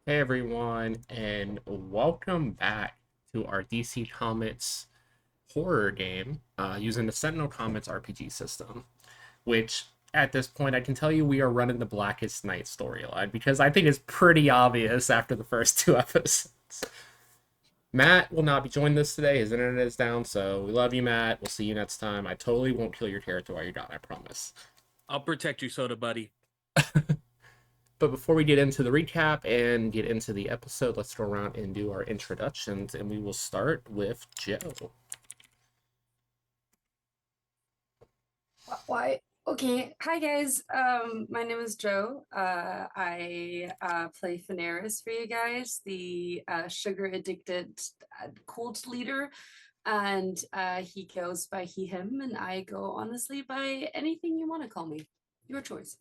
Hey everyone, and welcome back to our DC Comics horror game using the Sentinel Comics RPG system. Which, at this point, I can tell you we are running the Blackest Night storyline because I think it's pretty obvious after the first two episodes. Matt will not be joining us today. His internet is down, so we love you, Matt. We'll see you next time. I totally won't kill your character while you're gone, I promise. I'll protect you, soda buddy. But before we get into the recap and get into the episode, let's go around and do our introductions, and we will start with Joe. Why? Okay. Hi guys. My name is Joe. I play Ferris for you guys, the sugar addicted cult leader, and he goes by he him, and I go honestly by anything you want to call me. Your choice.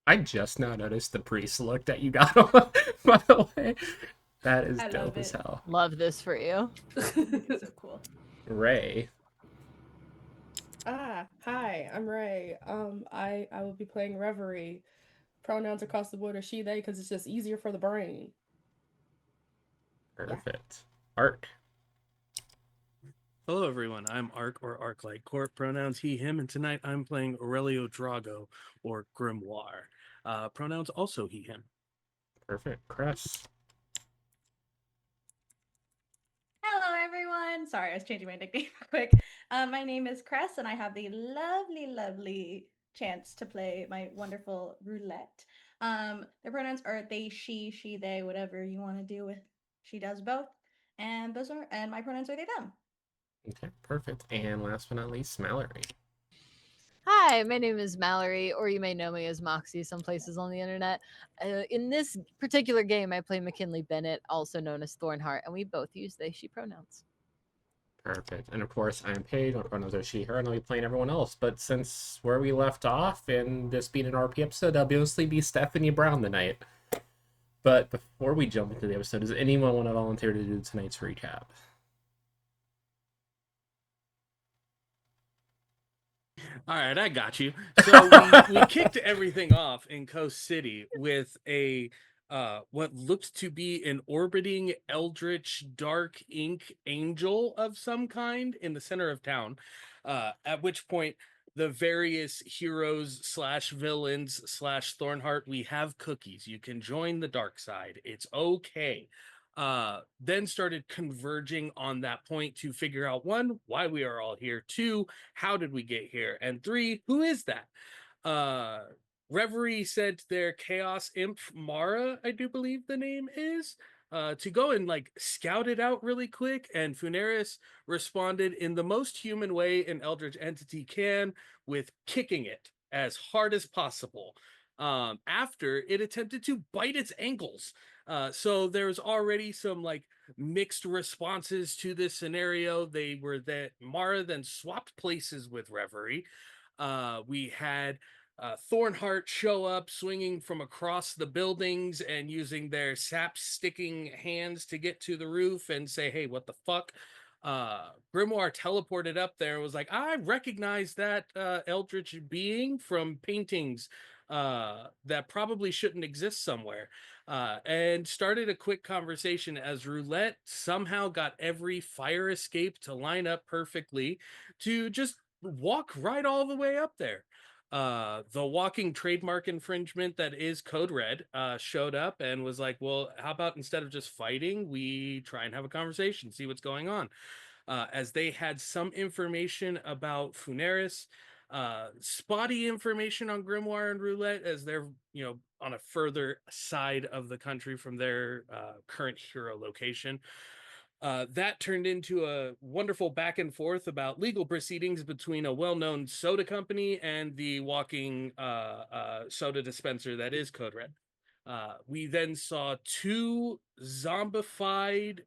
I just now noticed the priest look that you got on, by the way. That is I dope love as it. hell. Love this for you. So cool. Ray. Hi, I'm Ray. I will be playing Reverie. Pronouns across the board are she, they, because it's just easier for the brain. Perfect. Ark. Hello, everyone. I'm Ark or Arc-like Corp, pronouns he, him, and tonight I'm playing Aurelio Drago or Grimoire. Pronouns also he, him. Perfect. Cress. Hello, everyone. Sorry, I was changing my nickname quick. My name is Cress, and I have the lovely chance to play my wonderful roulette. Their pronouns are they, she, they, whatever you want to do with. She does both, and my pronouns are they, them. Okay, perfect. And last but not least, Mallory. Hi, my name is Mallory, or you may know me as Moxie some places on the internet. In this particular game, I play McKinley Bennett, also known as Thornheart, and we both use they, she pronouns. Perfect. And of course, I am Paige. My pronouns are she, her, and I'll be playing everyone else. But since where we left off, and this being an RP episode, I'll mostly be Stephanie Brown tonight. But before we jump into the episode, does anyone want to volunteer to do tonight's recap? All right, I got you. So we kicked everything off in Coast City with a what looked to be an orbiting eldritch dark ink angel of some kind in the center of town. At which point the various heroes slash villains slash Thornheart, we have cookies. You can join the dark side. It's okay. Then started converging on that point to figure out one, why we are all here, two, how did we get here, and three, who is that? Reverie said their chaos imp Mara, I do believe the name is, to go and like scout it out really quick, and Funeris responded in the most human way an eldritch entity can, with kicking it as hard as possible after it attempted to bite its ankles. So there's already some like mixed responses to this scenario. They were that Mara then swapped places with Reverie. We had Thornheart show up swinging from across the buildings and using their sap sticking hands to get to the roof and say, hey, what the fuck? Grimoire teleported up there and was like, I recognize that eldritch being from paintings that probably shouldn't exist somewhere. And started a quick conversation as Roulette somehow got every fire escape to line up perfectly to just walk right all the way up there. The walking trademark infringement that is Code Red showed up and was like, well, how about instead of just fighting, we try and have a conversation, see what's going on. As they had some information about Funeris, spotty information on Grimoire and Roulette as they're, on a further side of the country from their current hero location. That turned into a wonderful back and forth about legal proceedings between a well-known soda company and the walking soda dispenser that is Code Red. We then saw two zombified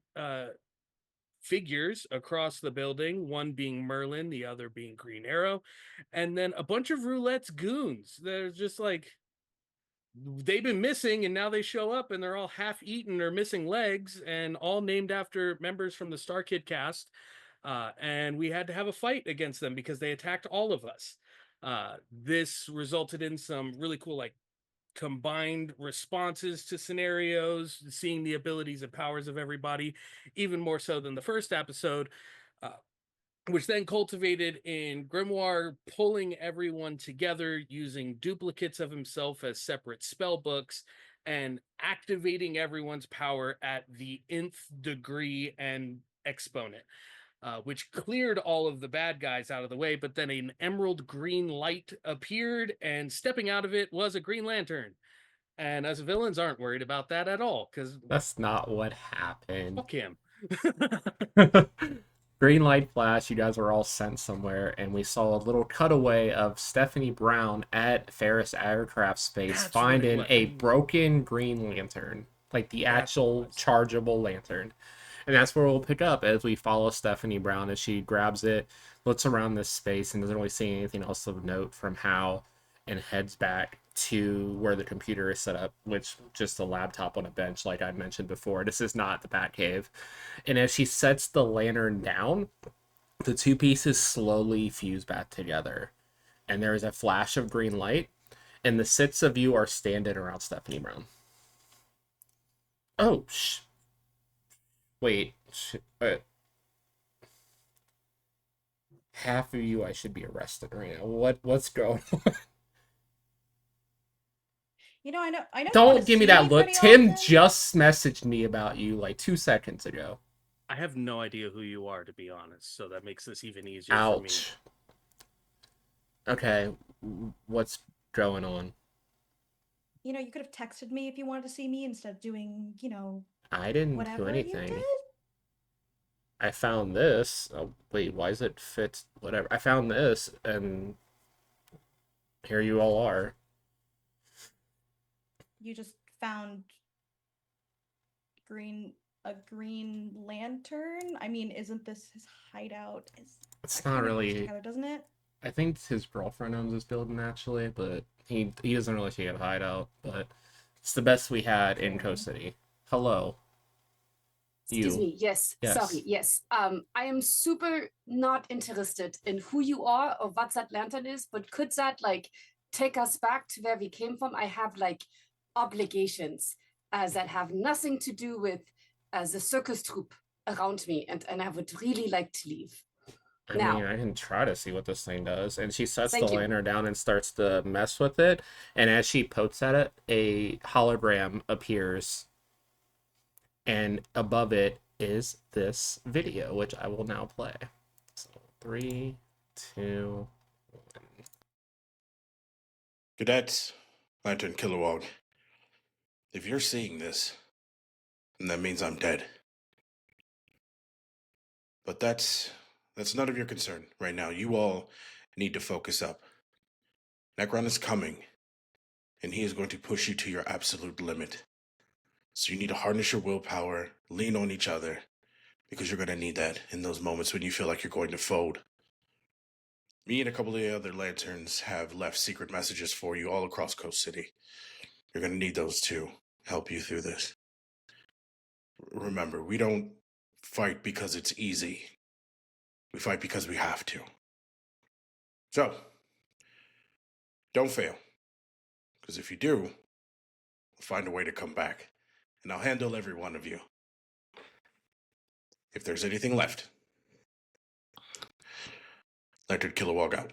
figures across the building, one being Merlin, the other being Green Arrow, and then a bunch of Roulette's goons. They're just like, they've been missing and now they show up and they're all half eaten or missing legs and all named after members from the Star Kid cast. And we had to have a fight against them because they attacked all of us. This resulted in some really cool like combined responses to scenarios, seeing the abilities and powers of everybody, even more so than the first episode, which then cultivated in Grimoire pulling everyone together using duplicates of himself as separate spell books and activating everyone's power at the nth degree and exponent. Which cleared all of the bad guys out of the way, but then an emerald green light appeared, and stepping out of it was a Green Lantern. And us villains aren't worried about that at all, because That's not what happened. fuck him. Green light flash, you guys were all sent somewhere, and we saw a little cutaway of Stephanie Brown at Ferris Aircraft Space That's finding what it a was. broken Green Lantern, like the That's what it actual was. chargeable lantern. And that's where we'll pick up as we follow Stephanie Brown as she grabs it, looks around this space, and doesn't really see anything else of note from Hal, and heads back to where the computer is set up, which just a laptop on a bench, like I mentioned before. This is not the Batcave. And as she sets the lantern down, the two pieces slowly fuse back together. And there is a flash of green light, and the 6 of you are standing around Stephanie Brown. Oh, wait. Half of you I should be arrested right now. What's going on? You know, I know. You Don't wanna give me see that look. pretty Tim often. just messaged me about you like 2 seconds ago. I have no idea who you are, to be honest, so that makes this even easier for me. Ouch. Okay, what's going on? You know, you could have texted me if you wanted to see me instead of doing, you know, I didn't whatever do you anything. did. I found this. Oh, wait, why is it fit? Whatever. I found this, and here you all are. You just found a green lantern. I mean, isn't this his hideout? It's that not kinda goes really. together, doesn't it? I think his girlfriend owns this building actually, but he doesn't really see a hideout. But it's the best we had in Coast City. Hello. Excuse You. me. Yes. Yes. Sorry. Yes. I am super not interested in who you are or what that lantern is, but could that like take us back to where we came from? I have like obligations that have nothing to do with the circus troupe around me, and I would really like to leave. I Now. mean, I can try to see what this thing does. And she sets the Thank you. lantern down and starts to mess with it. And as she pokes at it, a hologram appears. And above it is this video, which I will now play. So 3, 2, 1. Cadets, Lantern Kilowog. If you're seeing this, then that means I'm dead. But that's none of your concern right now. You all need to focus up. Necron is coming, and he is going to push you to your absolute limit. So you need to harness your willpower, lean on each other, because you're going to need that in those moments when you feel like you're going to fold. Me and a couple of the other lanterns have left secret messages for you all across Coast City. You're going to need those to help you through this. Remember, we don't fight because it's easy. We fight because we have to. So, don't fail. Because if you do, we'll find a way to come back. And I'll handle every one of you. If there's anything left. Lantern Kilowog out.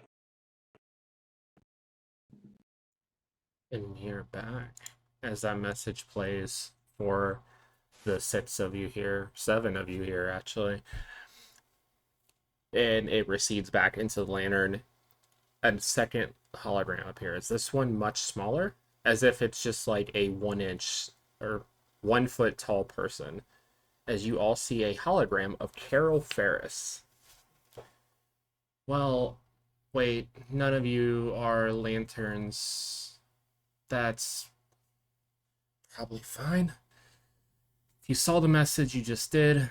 And you're back. As that message plays for the 6 of you here, 7 of you here actually. And it recedes back into the lantern. A second hologram appears. This one much smaller, as if it's just like a 1-inch or 1 foot tall person. As you all see a hologram of Carol Ferris. Well, wait, none of you are lanterns. That's probably fine. If you saw the message you just did,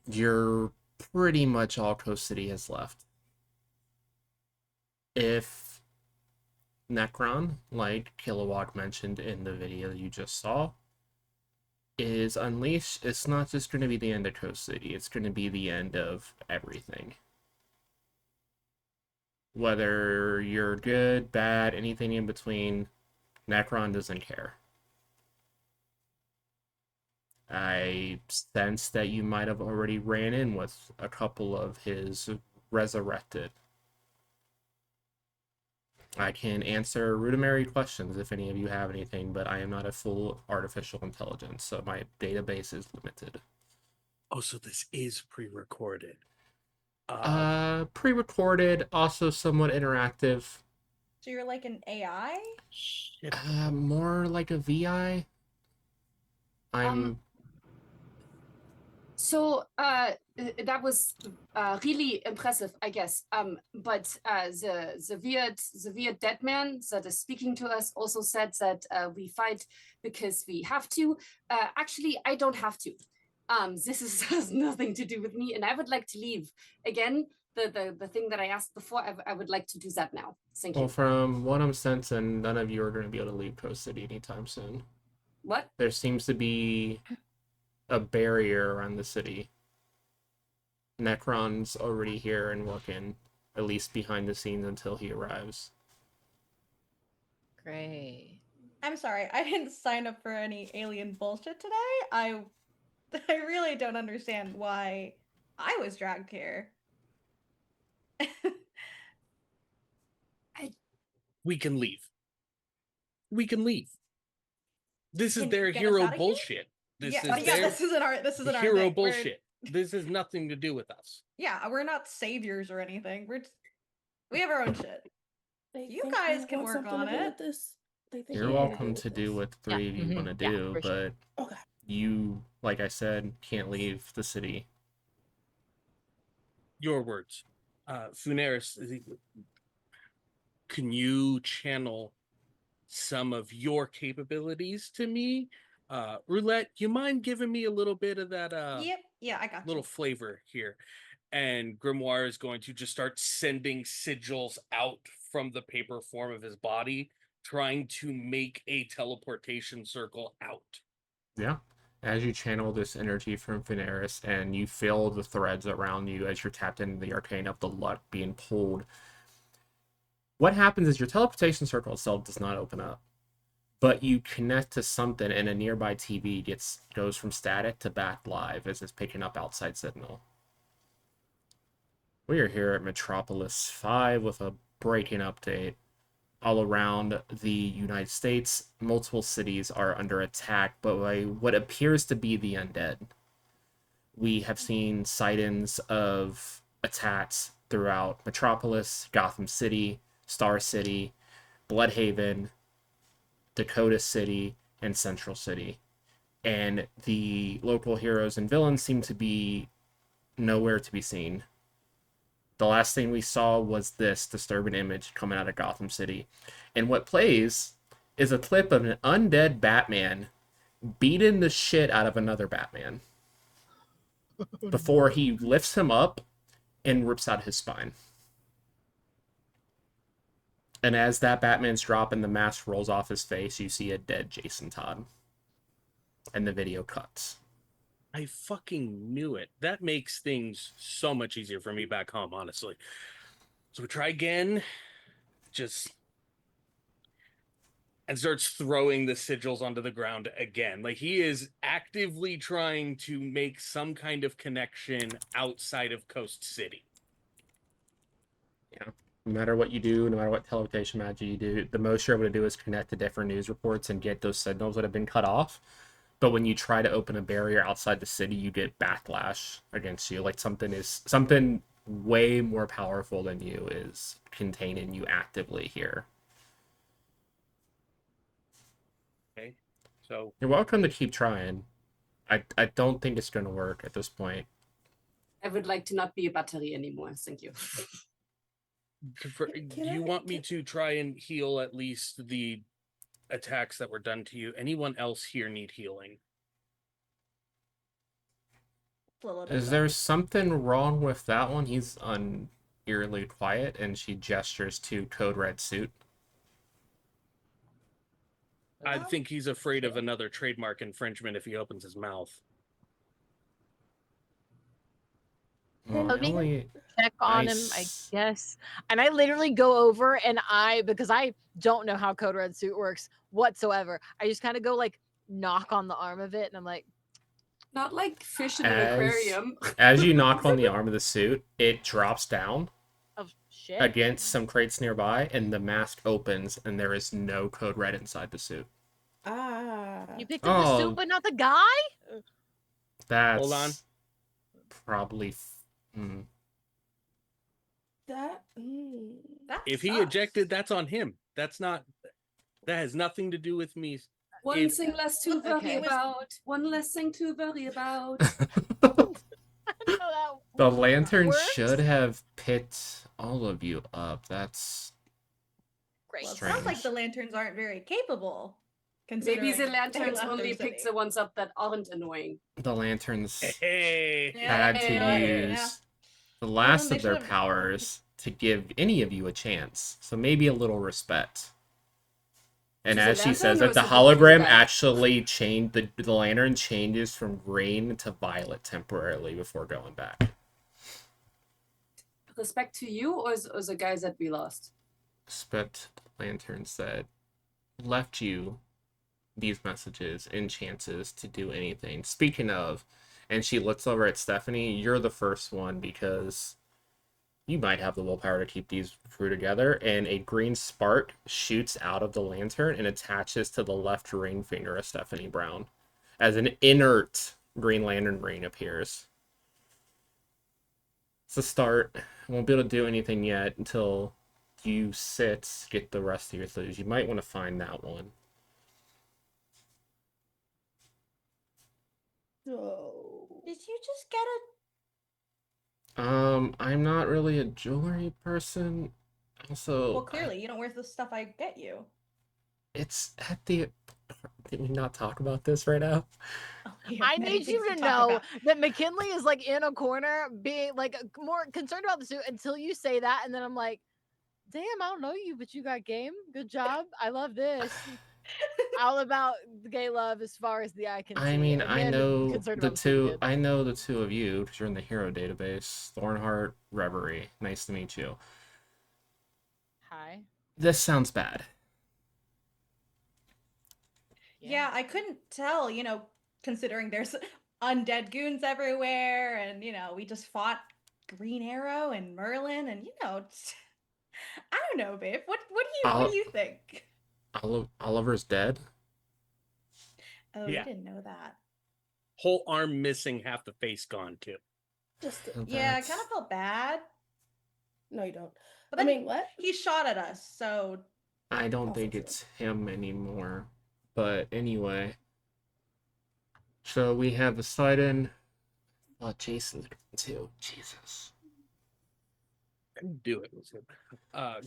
you're pretty much all Coast City has left. If Necron, like Kilowog mentioned in the video that you just saw, is unleashed, it's not just going to be the end of Coast City, it's going to be the end of everything. Whether you're good, bad, anything in between, Necron doesn't care. I sense that you might have already ran in with a couple of his resurrected. I can answer rudimentary questions if any of you have anything, but I am not a full artificial intelligence, so my database is limited. Oh, so this is pre-recorded. Pre-recorded, also somewhat interactive. So you're like an AI? Shit. More like a VI. So that was really impressive, I guess. But the weird dead man that is speaking to us also said that we fight because we have to. Actually, I don't have to. Has nothing to do with me, and I would like to leave. Again, the thing that I asked before, I would like to do that now. Thank you. Well, from what I'm sensing, none of you are going to be able to leave Coast City anytime soon. What? There seems to be a barrier around the city. Necron's already here and working, at least behind the scenes until he arrives. Great. I'm sorry, I didn't sign up for any alien bullshit today. I really don't understand why I was dragged here. We can leave. We can leave. This is Can their you get us hero outta here? bullshit. This is their this isn't our hero thing. bullshit. This has nothing to do with us. We're not saviors or anything. We have our own shit. You think guys we can want work something on to do it. with this. They think You're we want welcome do to with do this. what the three of you want to Yeah, do, for sure. but Okay. you, like I said, can't leave the city. Your words. Funeris, can you channel some of your capabilities to me? Roulette, you mind giving me a little bit of that Yep. Yeah, I got little you. flavor here? And Grimoire is going to just start sending sigils out from the paper form of his body, trying to make a teleportation circle out. Yeah. As you channel this energy from Veneris and you feel the threads around you as you're tapped into the arcane of the luck being pulled, what happens is your teleportation circle itself does not open up, but you connect to something and a nearby TV goes from static to back live as it's picking up outside signal. We are here at Metropolis 5 with a breaking update. All around the United States, multiple cities are under attack by what appears to be the undead. We have seen sightings of attacks throughout Metropolis, Gotham City, Star City, Bloodhaven, Dakota City, and Central City. And the local heroes and villains seem to be nowhere to be seen. The last thing we saw was this disturbing image coming out of Gotham City. And what plays is a clip of an undead Batman beating the shit out of another Batman before he lifts him up and rips out his spine. And as that Batman's dropping, the mask rolls off his face, you see a dead Jason Todd. And the video cuts. I fucking knew it. That makes things so much easier for me back home, honestly. So we try again. And starts throwing the sigils onto the ground again. Like, he is actively trying to make some kind of connection outside of Coast City. Yeah. No matter what you do, no matter what teleportation magic you do, the most you're able to do is connect to different news reports and get those signals that have been cut off. But when you try to open a barrier outside the city, you get backlash against you. Like something way more powerful than you is containing you actively here. Okay, so You're welcome to keep trying. I don't think it's going to work at this point. I would like to not be a battery anymore. Thank you. do you want me to try and heal at least the attacks that were done to you? Anyone else here need healing? Is there something wrong with that one? He's eerily quiet, and she gestures to Code Red Suit. I think he's afraid of another trademark infringement if he opens his mouth. Well, Help me. check on him, I Nice. guess. And I literally go over and because I don't know how Code Red suit works whatsoever, I just kind of go like knock on the arm of it, and I'm like, Not like fish in an As aquarium. as you knock on the arm of the suit, it drops down oh shit. against some crates nearby, and the mask opens, and there is no Code Red inside the suit. Ah. You picked up the Oh. suit, but not the guy? That's Hold on. probably. That. That If he sucks. ejected, that's on him. That has nothing to do with me. One If- thing less to worry Okay. about. One less thing to worry about. No, that The lantern works? should have picked all of you up. That's great. Well, it sounds like strange. the lanterns aren't very capable. Maybe Considering the they lanterns left only their picks city. the ones up that aren't annoying. the lanterns Hey. had to Yeah. use the last they of their should've- powers to give any of you a chance. So maybe a little respect. And She's a as she lantern says, or like is the it the hologram guy? actually changed, the lantern changes from green to violet temporarily before going back. Respect to you or the guys that we lost? Respect the lantern said, left you these messages and chances to do anything. Speaking of, and she looks over at Stephanie, you're the first one because you might have the willpower to keep these crew together, and a green spark shoots out of the lantern and attaches to the left ring finger of Stephanie Brown as an inert Green Lantern ring appears. It's a start. Won't be able to do anything yet until you get the rest of your clues. You might want to find that one. Oh. Did you just get a? I'm not really a jewelry person. Also, Well, clearly you don't wear the stuff I get you. it's at the. Did we not talk about this right now? Oh, we have I many need you things to talk know about. that McKinley is like in a corner being like more concerned about the suit until you say that, and then I'm like, damn, I don't know you, but you got game. Good job. I love this. All about the gay love as far as the eye can see. I mean, and I then know concerned the about suit two. kids. I know the two of you because you're in the hero database. Thornheart, Reverie. Nice to meet you. Hi. This sounds bad. Yeah, I couldn't tell, considering there's undead goons everywhere, and we just fought Green Arrow and Merlin, and I don't know, babe. What do you think? Oliver's dead. Oh, Yeah. you didn't know that. Whole arm missing, half the face gone too. Just. Yeah, I kind of felt bad. No, you don't. But I then mean, what? he shot at us, so I don't Also think true. it's him anymore. But anyway. So we have Poseidon. Oh, Jason's too. Jesus. Do it.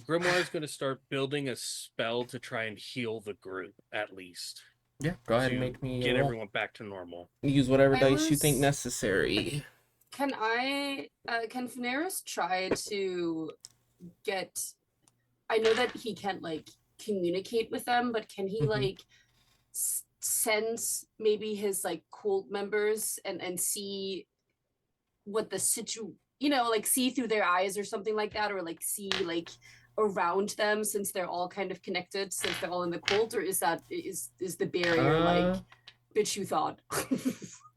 Grimoire is going to start building a spell to try and heal the group, at least. Yeah, go ahead and to make me get roll. everyone back to normal. Use whatever I dice you think was- necessary. Can Ferris try to get? I know that he can't like communicate with them, but can he Mhm. like sense maybe his like cult members and see what the like see through their eyes or something like that, or like see like around them since they're all kind of connected since they're all in the cult, or is the barrier like bitch you thought?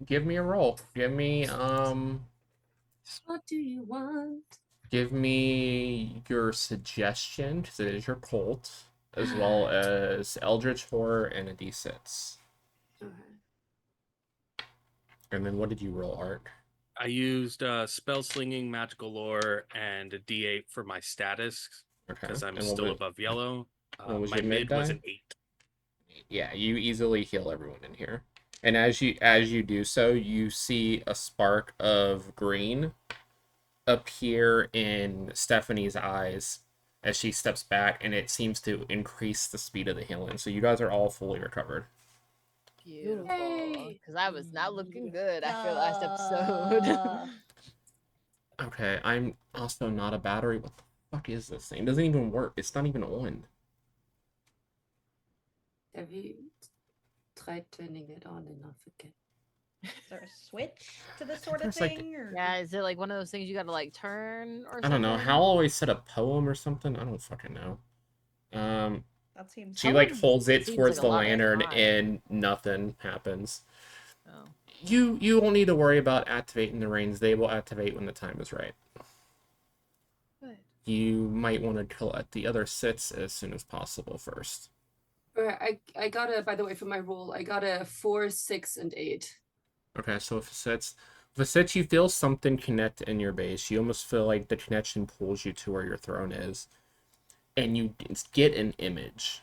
Give me a roll. Give me What do you want? give me your suggestion, because it is your cult, as well as Eldritch Horror and a D6. Okay. And then what did you roll, Art? I used spell slinging, magical lore, and a D8 for my status Okay. because I'm And still what above yellow. what was My your mid mid was die? an 8. Yeah, you easily heal everyone in here. And as you do so, you see a spark of green appear in Stephanie's eyes as she steps back, and it seems to increase the speed of the healing. So you guys are all fully recovered. Beautiful. Yay. Because I was not looking good after last episode. Uh, Okay, I'm also not a battery. What the fuck is this thing? It doesn't even work. It's not even on. Have you tried turning it on and not forget? Is there a switch to this sort of there's, like- thing? Or... Yeah, is it like one of those things you gotta like turn or something? I don't know. Hal always said a poem or something. I don't fucking know. That seems... She like Poem holds it seems towards like a the lot of lantern time. and nothing happens. Oh. You won't need to worry about activating the rings. They will activate when the time is right. Good. You might want to collect the other sits as soon as possible first. I got a, by the way, for my roll, I got a 4, 6, and 8. Okay, so if the sits you feel something connect in your base, you almost feel like the connection pulls you to where your throne is, and you get an image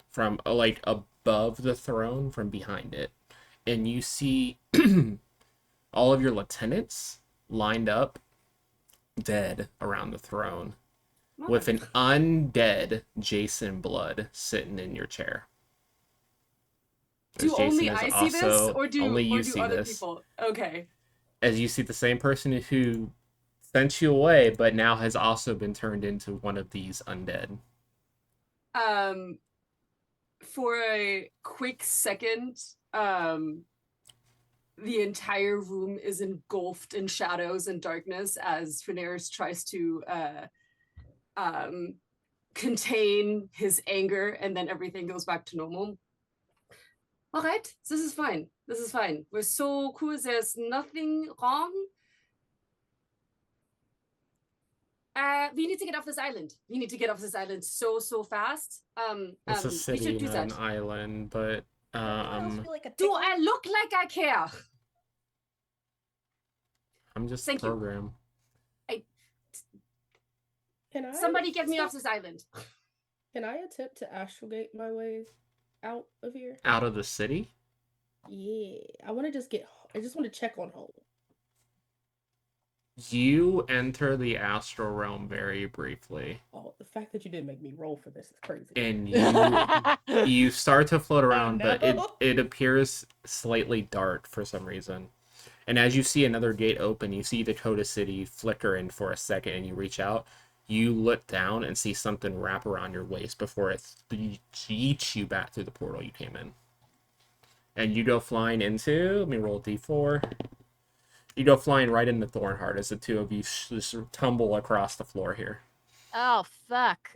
from like above the throne from behind it, and you see all of your lieutenants lined up dead around the throne with an undead Jason Blood sitting in your chair. Do As only Jason I is see this, also- or do only you or do see other this. people? Okay. As you see the same person who sent you away, but now has also been turned into one of these undead. For a quick second, the entire room is engulfed in shadows and darkness as Ferris tries to contain his anger, and then everything goes back to normal. All right, this is fine. This is fine. We're so cool. There's nothing wrong. We need to get off this island. We need to get off this island so fast. It's a We city, should do not that. an island, but Anyone else feel like a Do tickle? I look like I care? I'm just Thank you. program. Can I Somebody get me off this island. Can I attempt to astrogate my way out of here? Out of the city? Yeah, I want to just get. I just want to check on home. You enter the astral realm very briefly, Oh, the fact that you didn't make me roll for this is crazy. and you start to float around, but no. it appears slightly dark for some reason. And as you see another gate open, you see Dakota City flicker in for a second, and you reach out. You look down and see something wrap around your waist before it yeets you back through the portal you came in. And you go flying into, let me roll a d4. You go flying right into Thornheart as the two of you just tumble across the floor here. Oh fuck.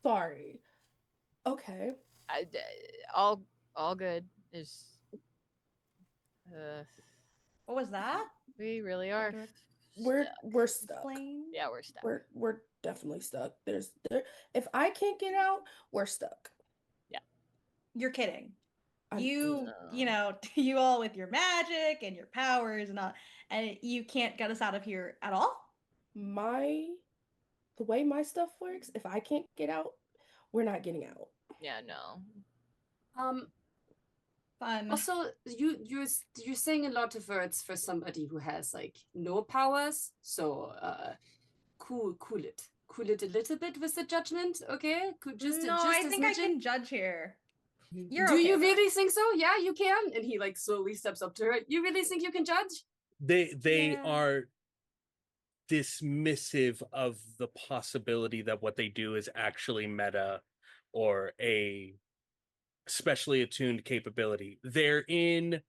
Sorry. Okay. All good. Is What was that? we really are. We're stuck. Explain. Yeah, we're stuck. We're definitely stuck. If I can't get out, we're stuck. You're kidding. I'm- You know, you all with your magic and your powers and all, and you can't get us out of here at all? The way my stuff works, if I can't get out, we're not getting out. Yeah, no. Fun. Also, you're saying a lot of words for somebody who has like no powers. So cool it a little bit with the judgment, okay? No, I think I can judge here. You're Do okay you with that. really think so? Yeah, you can. And he like slowly steps up to her. You really think you can judge? They Yeah. are dismissive of the possibility that what they do is actually meta or a specially attuned capability. They're in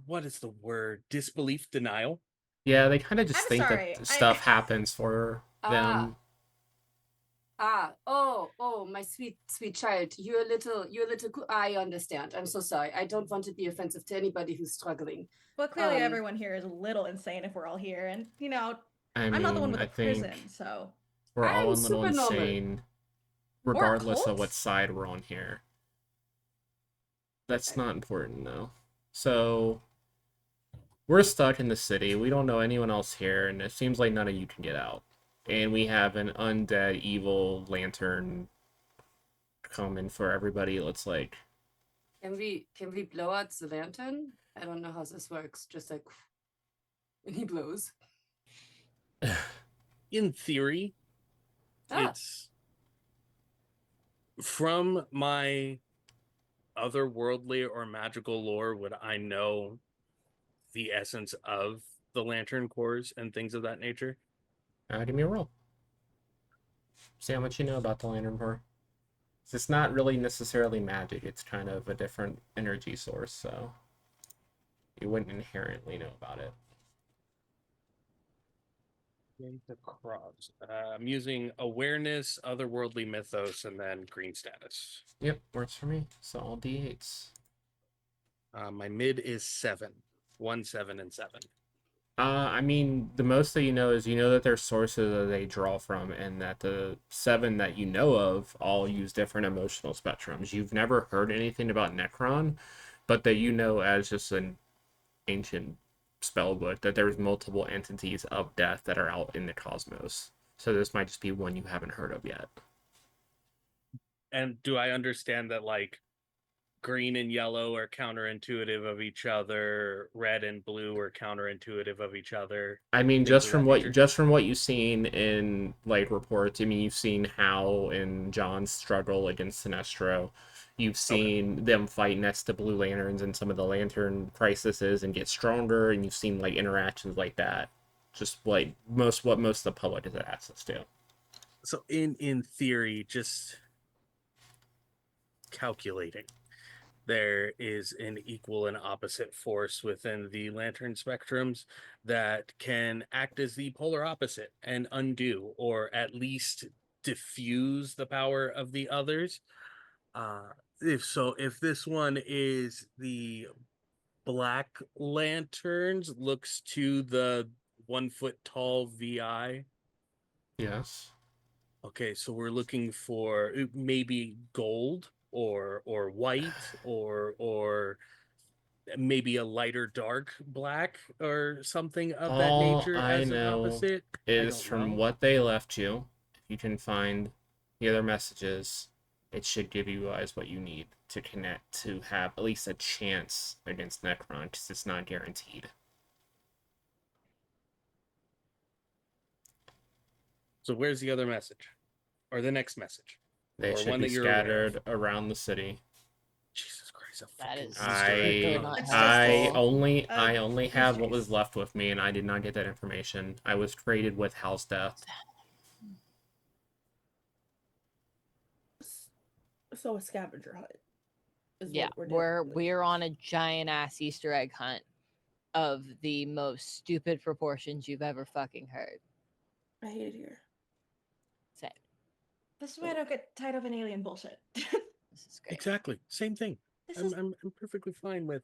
what is the word? Disbelief denial. Yeah, they kind of just I'm think sorry, that stuff happens for them. Oh, my sweet child. You're a little I understand. I'm so sorry. I don't want to be offensive to anybody who's struggling. But clearly everyone here is a little insane if we're all here. And, you know, I I'm not the one with I a prison, think so... we're all I'm a little super normal. insane, regardless of cult? what side we're on here. That's not important, though. So, we're stuck in the city. We don't know anyone else here, and it seems like none of you can get out. And we have an undead, evil lantern coming for everybody, it looks like. Can we blow out the lantern? I don't know how this works. Just like and he blows. In theory, it's from my otherworldly or magical lore would I know the essence of the lantern cores and things of that nature. Give me a roll. See how much you know about the lantern core. It's not really necessarily magic. It's kind of a different energy source, so you wouldn't inherently know about it. Across. I'm using awareness, otherworldly mythos, and then green status. Yep, works for me. So all d8s. My mid is 7. 1, 7, and 7. I mean, the most that you know is you know that there's sources that they draw from, and that the 7 that you know of all use different emotional spectrums. You've never heard anything about Necron, but that you know as just an ancient spell book that there's multiple entities of death that are out in the cosmos. So this might just be one you haven't heard of yet. And do I understand that, like, green and yellow are counterintuitive of each other, red and blue are counterintuitive of each other? I mean, Things of that nature? just from what you've seen in like reports. I mean, you've seen Hal and John's struggle against Sinestro. You've seen them fight next to Blue Lanterns and some of the Lantern crises and get stronger, and you've seen like interactions like that. Just like what most of the public has access to. So in theory, just calculating, there is an equal and opposite force within the lantern spectrums that can act as the polar opposite and undo, or at least diffuse the power of the others. If this one is the black lanterns, looks to the 1 foot tall VI. Yes. Okay, so we're looking for maybe gold or white or maybe a lighter dark black or something of that All nature I as an know opposite. is from what they left you. If you can find the other messages, it should give you guys what you need to connect to have at least a chance against Necron, because it's not guaranteed. So where's the other message? Or the next message? They Or should one be that you're aware of? scattered around the city. Jesus Christ, a That fucking is Easter egg. super I not It's helpful. I only have what was Easter left with me, and I did not get that information. I was created with Hal's death. So a scavenger hunt. Is Yeah, what we're doing. we're on a giant ass Easter egg hunt of the most stupid proportions you've ever fucking heard. I hate it here. Same. This is why I don't get tied up in alien bullshit. This is great. Exactly. Same thing. This I'm, is I'm I'm perfectly fine with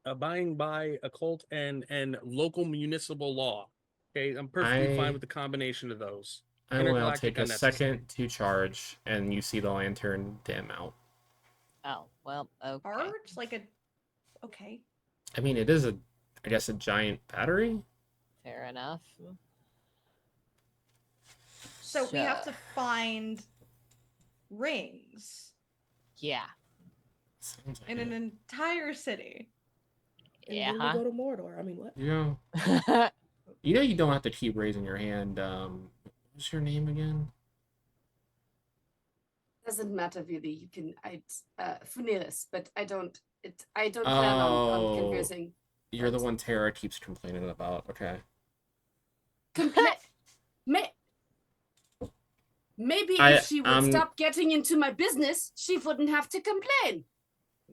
abiding by occult and local municipal law. Okay, I'm perfectly fine with the combination of those. I will now Intergalactic take a unnecessary. second to charge, and you see the lantern dim out. Oh, well, okay. large, like a okay. I mean, it is I guess, a giant battery. Fair enough. So we have to find rings Yeah. Sounds like in an entire city. And Yeah. then we go to Mordor. I mean, what? Yeah. You know, you don't have to keep raising your hand. What's your name again? Doesn't matter really. You can Funeris, but I don't plan on conversing. You're the one Tara keeps complaining about. Okay. Maybe if she would stop getting into my business, she wouldn't have to complain.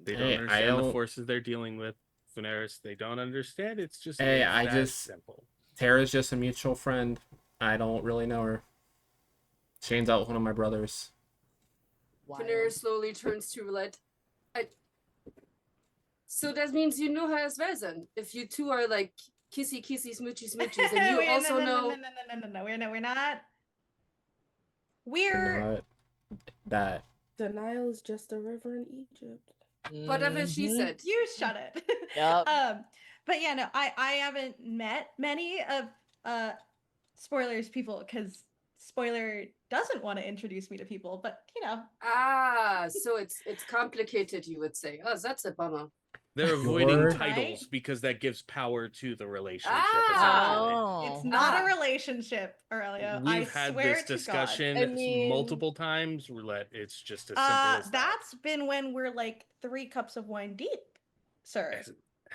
They don't Hey, understand the forces they're dealing with. Funeris, they don't understand. It's just simple. Tara's just a mutual friend. I don't really know her. Shane's out with one of my brothers. Funeris slowly turns to Roulette. So that means you know her as well then. If you two are like kissy, smoochy, and you also know. No, we're not. We're not that. The Nile is just a river in Egypt. Whatever she said. You shut it. Yep. But yeah, no, I haven't met many of Spoiler's people because Spoiler doesn't want to introduce me to people, but you know. So it's complicated, you would say. Oh, that's a bummer. They're avoiding titles because that gives power to the relationship. It's not a relationship, Aurelio. We've had this discussion multiple times. Roulette. It's just as simple as that. That's been when we're like 3 cups of wine deep, sir.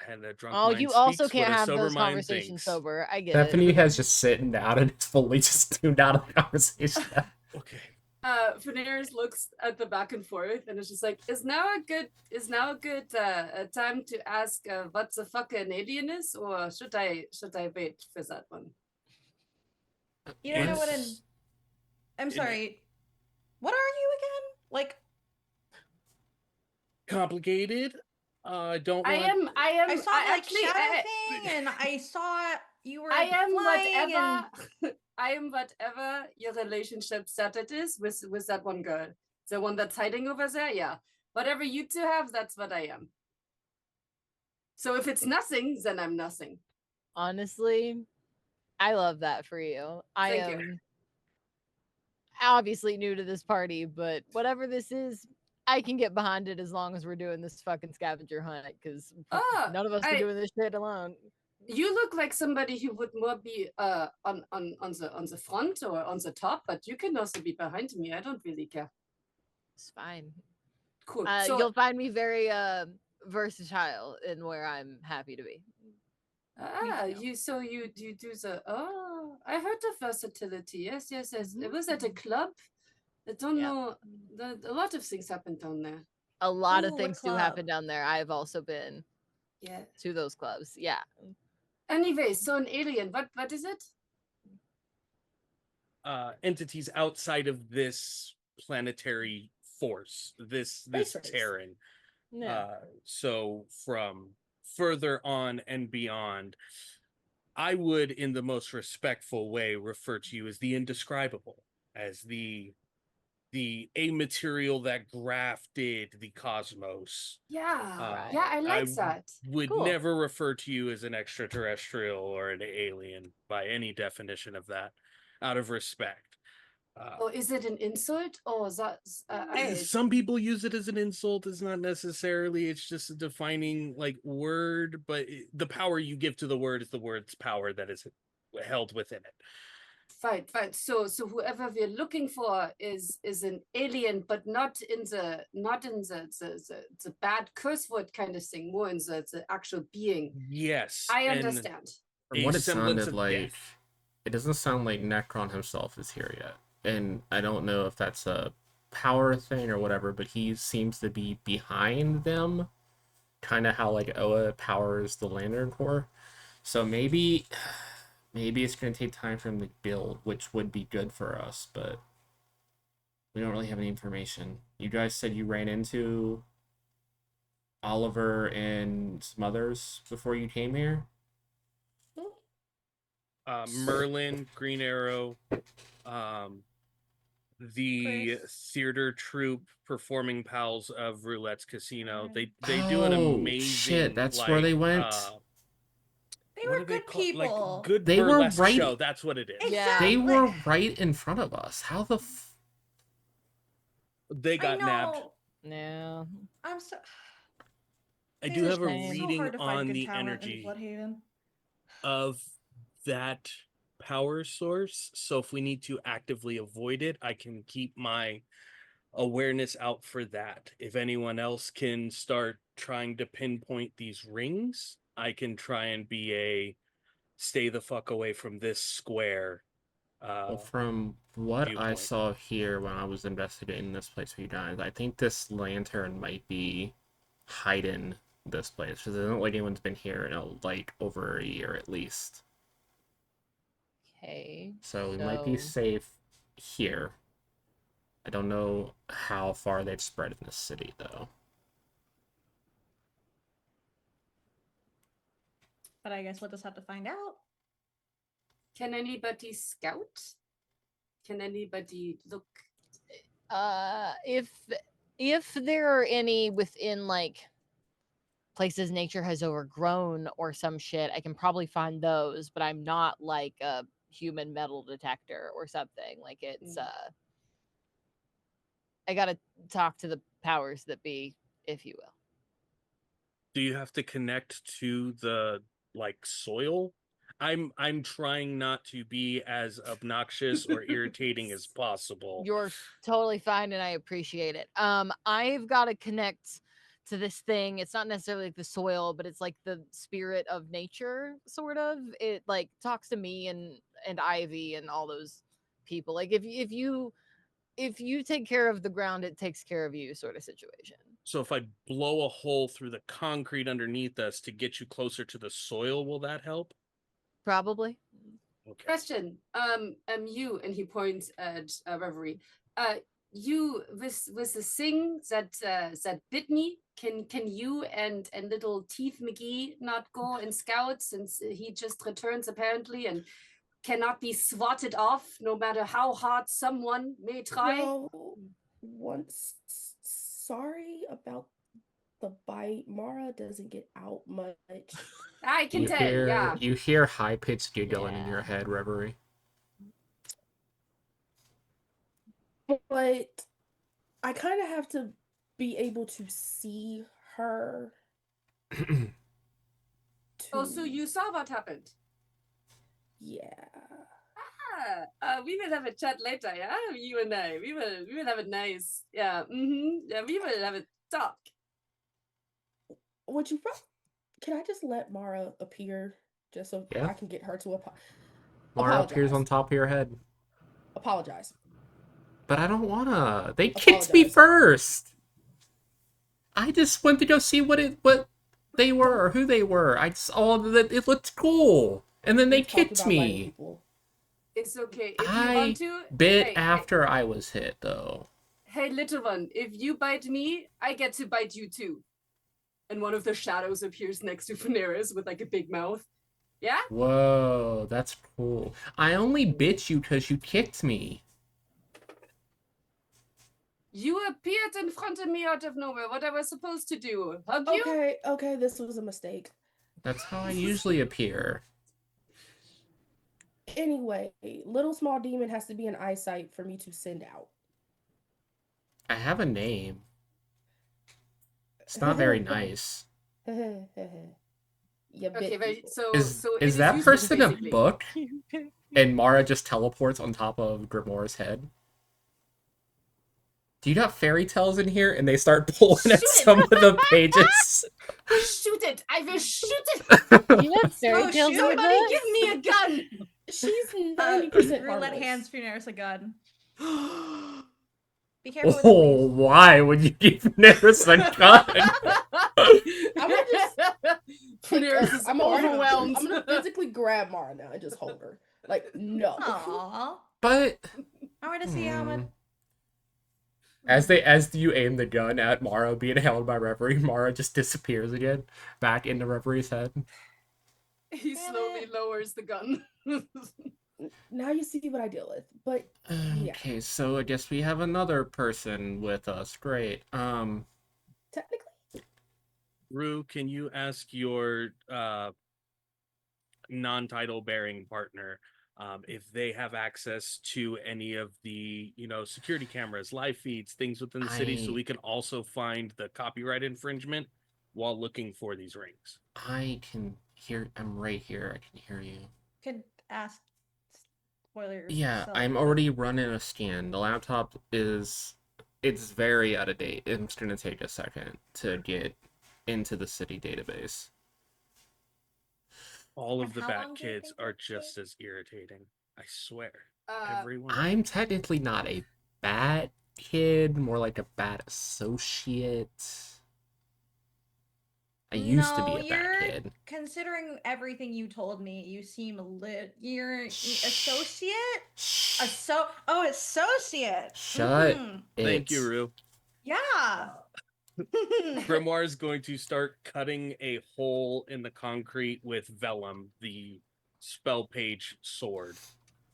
And a drunk mind you also speaks can't what a have sober those mind conversations thinks. sober. I get Stephanie it. has just sitting down and it's fully just tuned out of the conversation. Okay. Veneers looks at the back and forth and is just like, is now a good time to ask what the fuck an alien is, or should I wait for that one? You don't know what an. It's- I'm sorry. What are you again? Like, Complicated. Don't I want. am I saw I the like actually shadow thing, and I saw you were I am flying, whatever and I am whatever your relationship status is with that one girl. The one that's hiding over there, yeah. Whatever you two have, that's what I am. So if it's nothing, then I'm nothing. Honestly, I love that for you. I Thank you. am obviously new to this party, but whatever this is, I can get behind it as long as we're doing this fucking scavenger hunt, because none of us are doing this shit alone. You look like somebody who would more be on the front or on the top, but you can also be behind me. I don't really care. It's fine. Cool. You'll find me very versatile in where I'm happy to be. You do the I heard of versatility. Yes. It was at a club. I don't know. A lot of things happened down there. A lot of Ooh, what things do club? happen down there. I've also been to those clubs. Yeah. Anyway, so an alien. What is it? Entities outside of this planetary force, this Space race. Terran. Yeah. So from further on and beyond, I would, in the most respectful way, refer to you as the indescribable, as the amaterial that grafted the cosmos. Yeah. Yeah, I like that. Would Cool. never refer to you as an extraterrestrial or an alien by any definition of that, out of respect. Or is it an insult? Or that Some people use it as an insult. It's not necessarily. It's just a defining like word, but the power you give to the word is the word's power that is held within it. Fine. So whoever we're looking for is an alien, but not in the bad curse word kind of thing, more in the actual being. Yes, I understand. From a what it semblance sounded of like, death. it doesn't sound like Necron himself is here yet. And I don't know if that's a power thing or whatever, but he seems to be behind them. Kind of how like Oa powers the Lantern Corps. So maybe it's going to take time for him to build, which would be good for us, but we don't really have any information. You guys said you ran into Oliver and some others before you came here? Merlin, Green Arrow, the Chris. theater troupe, performing pals of Roulette's Casino. Aaron. They do an Oh, amazing. shit, that's where they went? They what were do they good call- people. Like good They were burlesque right- show. That's what it is. Yeah. They Exactly. were right in front of us. How the They got I nabbed. know. No. I'm so. I These do are have a shame. so reading hard to find on good the talent in energy Bloodhaven. of that power source. So if we need to actively avoid it, I can keep my awareness out for that. If anyone else can start trying to pinpoint these rings, I can try and be a stay the fuck away from this square. Well, from what I Viewpoint. saw here when I was investigating this place for you guys, I think this lantern might be hiding this place because it doesn't look like anyone's been here in like over a year at least. Okay. So we might be safe here. I don't know how far they've spread in this city though. But I guess we'll just have to find out. Can anybody scout? Can anybody look? If there are any within like places nature has overgrown or some shit, I can probably find those, but I'm not like a human metal detector or something. Like it's I gotta talk to the powers that be, if you will. Do you have to connect to the like soil? I'm trying not to be as obnoxious or irritating as possible. You're totally fine and I appreciate it. I've got to connect to this thing. It's not necessarily like the soil, but it's like the spirit of nature, sort of. It like talks to me and Ivy and all those people. Like if you if you take care of the ground, it takes care of you sort of situation. So if I blow a hole through the concrete underneath us to get you closer to the soil, will that help? Probably. Okay. Question. You, and he points at Reverie. You with the thing that bit me. Can you and little Teeth McGee not go and scout, since he just returns apparently and cannot be swatted off no matter how hard someone may try? No, once sorry about the bite. Mara doesn't get out much. I can You tell. hear Yeah. you hear high pitched giggling in your Yeah. head, Reverie. But I kind of have to be able to see her. Oh, so you saw what happened? Yeah. We will have a chat later, yeah? You and I. We will have it nice. Yeah. Yeah, we will have a talk. Would you can I just let Mara appear just so Yeah. I can get her to Mara appears on apologize? top of your head. Apologize. But I don't wanna. They kicked me Apologize. first. I just went to go see what they were or who they were. I just it looked cool, and then they We talked kicked about biting me. people. It's okay. If you I want to, bit hey, after I was hit, though. hey, little one, if you bite me, I get to bite you too. And one of the shadows appears next to Ferris with like a big mouth. Yeah? Whoa, that's cool. I only bit you because you kicked me. You appeared in front of me out of nowhere. What I was supposed to do? Hug you? Okay, this was a mistake. That's how I usually appear. Anyway, little small demon has to be in eyesight for me to send out. I have a name. It's not very nice. You Okay, bit right. people. So Is it is that useless, person a basically. book? And Mara just teleports on top of Grimoire's head? Do you got fairy tales in here? And they start pulling at Shoot it! some of the pages. Shoot it! I will shoot it! You have fairy tales in your Somebody book? give me a gun! She's 90% Roulette harmless. hands Funeris a gun. Be careful with it, Oh, please. why would you give Neris a gun? I'm gonna just Ferris is I'm gonna overwhelmed. physically grab Mara now and just hold her. Like, no. Aww. But I want to see how much. as you aim the gun at Mara being held by Reverie, Mara just disappears again back into Reverie's head. He slowly lowers the gun. Now you see what I deal with. But yeah, Okay, so I guess we have another person with us. Great. technically. Rue, can you ask your non-title bearing partner if they have access to any of the, security cameras, live feeds, things within the city, so we can also find the copyright infringement while looking for these rings? I can hear. I'm right here. I can hear you. Could ask spoiler. Yeah, yourself. I'm already running a scan. The laptop it's very out of date. It's gonna take a second to get into the city database. All of And the how Bat long do you kids think are it'll just take? as irritating. I swear. Uh, Everyone. I'm technically not a bat kid, more like a bat associate. I used to be a bat kid. Considering everything you told me, you seem you're an associate? Associate. Shut Mhm. Thank it. you, Rue. Yeah. Grimoire is going to start cutting a hole in the concrete with vellum, the spell page sword.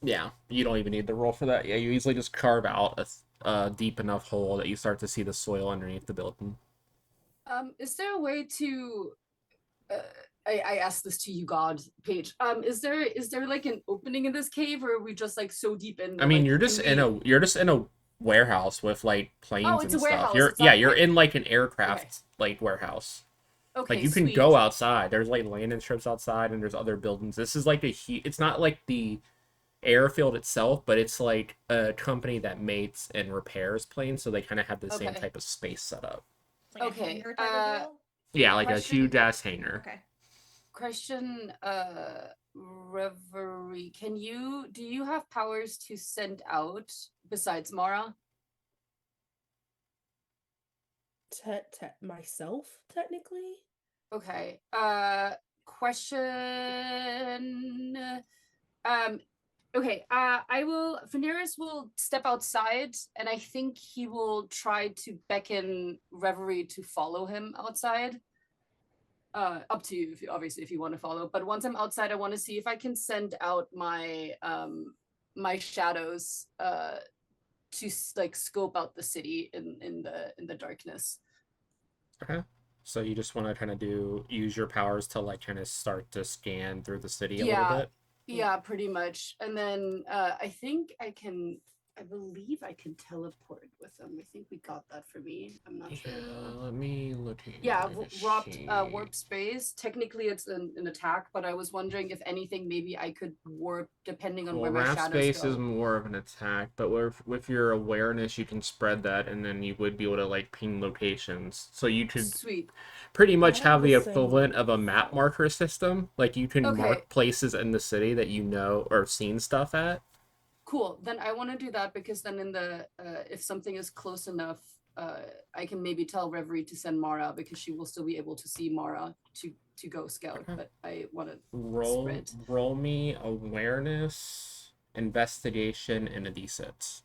Yeah, you don't even need to roll for that. Yeah, you easily just carve out a deep enough hole that you start to see the soil underneath the building. is there a way to? I asked this to you, God, Paige. Is there like an opening in this cave, or are we just like so deep in? I mean, like, you're just in a warehouse with like planes Oh, it's and a warehouse. stuff. You're It's not you're like- in like an aircraft Okay. like warehouse. Okay, Like you can sweet. go outside. There's like landing strips outside, and there's other buildings. This is like it's not like the airfield itself, but it's like a company that makes and repairs planes, so they kind of have the same Okay. type of space set up. It's like a Okay, hangar type of deal? Yeah, like Question- a huge ass hangar. Okay. Question, Reverie, do you have powers to send out besides Mara? myself, technically. Okay. Question. Okay. Ferneris will step outside, and I think he will try to beckon Reverie to follow him outside. Up to you, if you want to follow. But once I'm outside, I want to see if I can send out my my shadows to like scope out the city in the darkness. Okay. So you just want to kind of use your powers to like kind of start to scan through the city a little bit. Yeah, pretty much. And then I believe I can teleport with them. I think we got that for me. I'm not sure though. Let me look at Yeah, warp space. Technically, it's an attack, but I was wondering if anything, maybe I could warp depending on where my warp shadows space go. is more of an attack, but with your awareness, you can spread that, and then you would be able to like ping locations. So you could Sweet. pretty much I have have the the same equivalent of a map thought. marker system. Like you can Okay. mark places in the city that you know or seen stuff at. Cool. Then I want to do that because then in the if something is close enough, I can maybe tell Reverie to send Mara because she will still be able to see Mara to go scout. Okay. But I want to Roll me awareness, investigation, and a d6.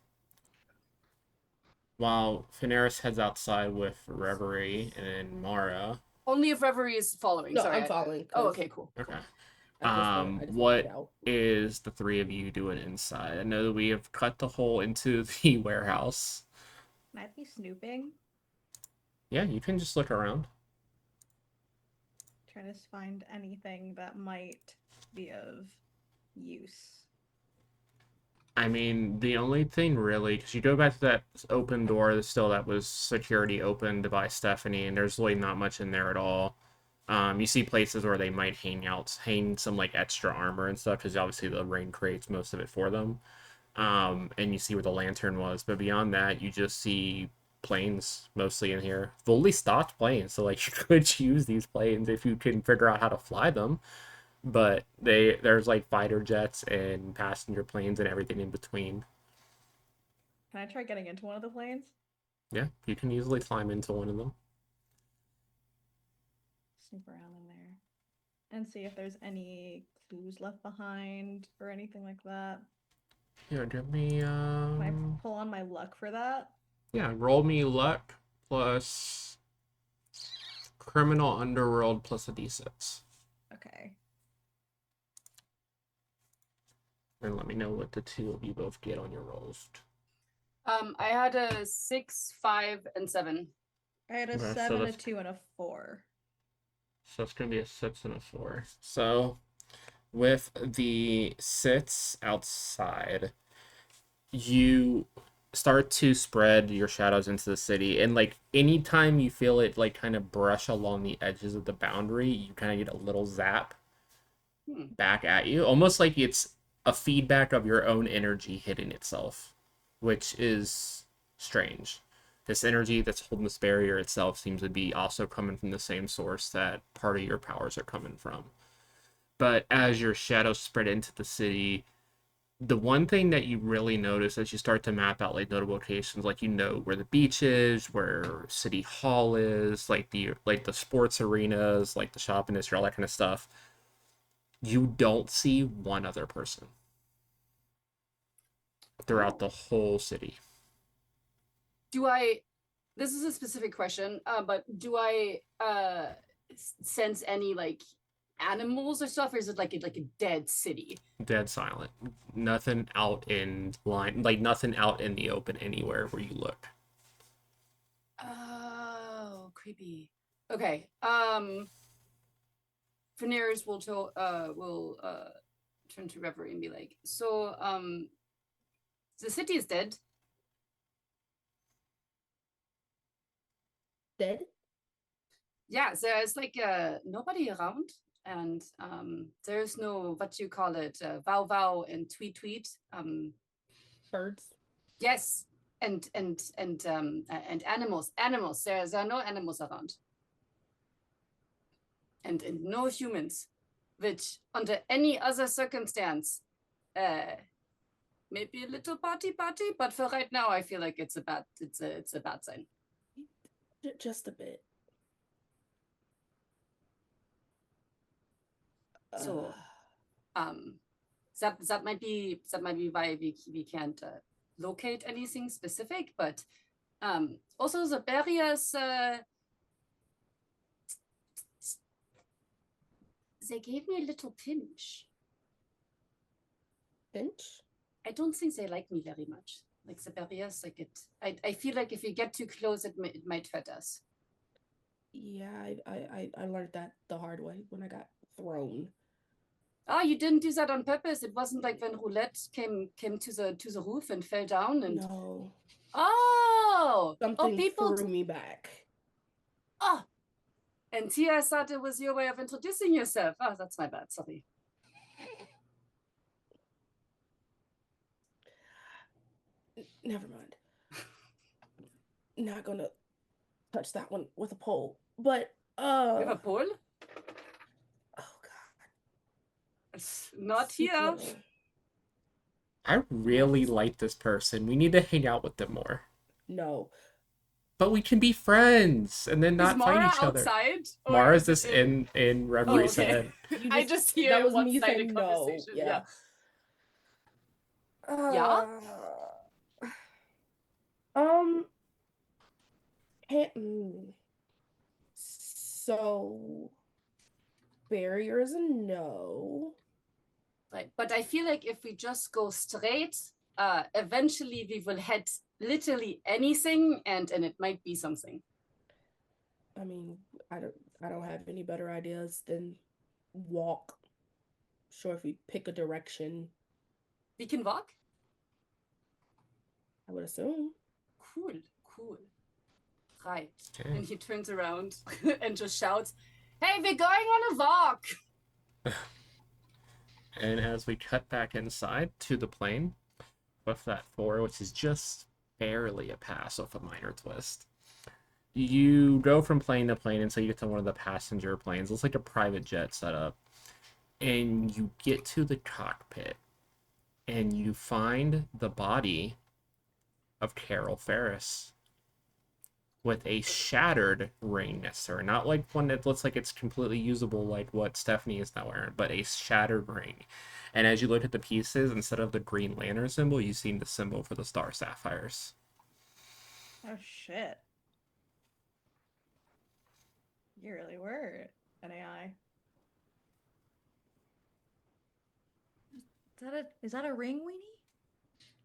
While Ferneris heads outside with Reverie and Mara. only if Reverie is following. No, Sorry, I'm following. Oh, okay, cool. Okay. At this point, I just wanna What get out. is the three of you doing inside? I know that we have cut the hole into the warehouse. Can I be snooping? Yeah, you can just look around. Try to find anything that might be of use. I mean, the only thing really, because you go back to that open door that was security opened by Stephanie, and there's really not much in there at all. You see places where they might hang some like extra armor and stuff, because obviously the rain creates most of it for them. And you see where the lantern was, but beyond that, you just see planes mostly in here. Fully stocked planes, so like you could use these planes if you can figure out how to fly them. But there's like fighter jets and passenger planes and everything in between. Can I try getting into one of the planes? Yeah, you can easily climb into one of them. Snoop around in there and see if there's any clues left behind or anything like that. Here, give me Can I pull on my luck for that? yeah, roll me luck plus criminal underworld plus a d6. Okay. And let me know what the two of you both get on your rolls. I had a 6, 5, and 7. I had a Okay, so 7, a that's- 2, and a 4. So it's going to be a 6 and a 4. So with the 6 outside, you start to spread your shadows into the city. And like anytime you feel it like kind of brush along the edges of the boundary, you kind of get a little zap back at you. Almost like it's a feedback of your own energy hitting itself, which is strange. This energy that's holding this barrier itself seems to be also coming from the same source that part of your powers are coming from. But as your shadows spread into the city, the one thing that you really notice as you start to map out like notable locations, like you know where the beach is, where City Hall is, like the sports arenas, like the shopping district, all that kind of stuff, you don't see one other person throughout the whole city. This is a specific question, but do I sense any like animals or stuff, or is it like a dead city? Dead silent. Nothing out in line, like nothing out in the open anywhere where you look. Oh, creepy. Okay. Ferneris will turn to Reverie and be like, so the city is dead. Dead? Yeah, there's like nobody around, and there's no, what you call it, wow wow and tweet tweet. Birds? Yes, and animals. There are no animals around, and no humans, which under any other circumstance, maybe a little party, but for right now, I feel like it's a bad sign. Just a bit. So, that might be why we can't locate anything specific, but also the barriers they gave me a little pinch. Finch? I don't think they like me very much. Like the barriers, like it. I feel like if we get too close, it might hurt us. Yeah, I learned that the hard way when I got thrown. Oh, you didn't do that on purpose. It wasn't like when Roulette came to the roof and fell down and. No. Oh, Something people threw me back. Oh, and Tia, I thought it was your way of introducing yourself. Oh, that's my bad. Sorry. Never mind. Not gonna touch that one with a pole. But You have a pole? oh god. It's not Keep here. going. I really like this person. We need to hang out with them more. No. But we can be friends and then not Is fight Mara each other. outside? Or Mara's is just it in Reverie okay. Center. I just hear that was one me sided saying no. conversation. Yeah. Yeah? So barriers no. Right. But I feel like if we just go straight, eventually we will hit literally anything and it might be something. I mean, I don't have any better ideas than walk. Sure, if we pick a direction, We can walk? I would assume. Cool. Right. Okay. And he turns around and just shouts, "Hey, we're going on a walk!" And as we cut back inside to the plane, with that 4, which is just barely a pass with a minor twist, you go from plane to plane until you get to one of the passenger planes. It's like a private jet setup. And you get to the cockpit, and you find the body of Carol Ferris with a shattered ring next to her. Not like one that looks like it's completely usable like what Stephanie is now wearing, but a shattered ring. And as you look at the pieces, instead of the Green Lantern symbol, you see the symbol for the Star Sapphires. Oh shit. You really were an AI. Is that a ring, Weenie?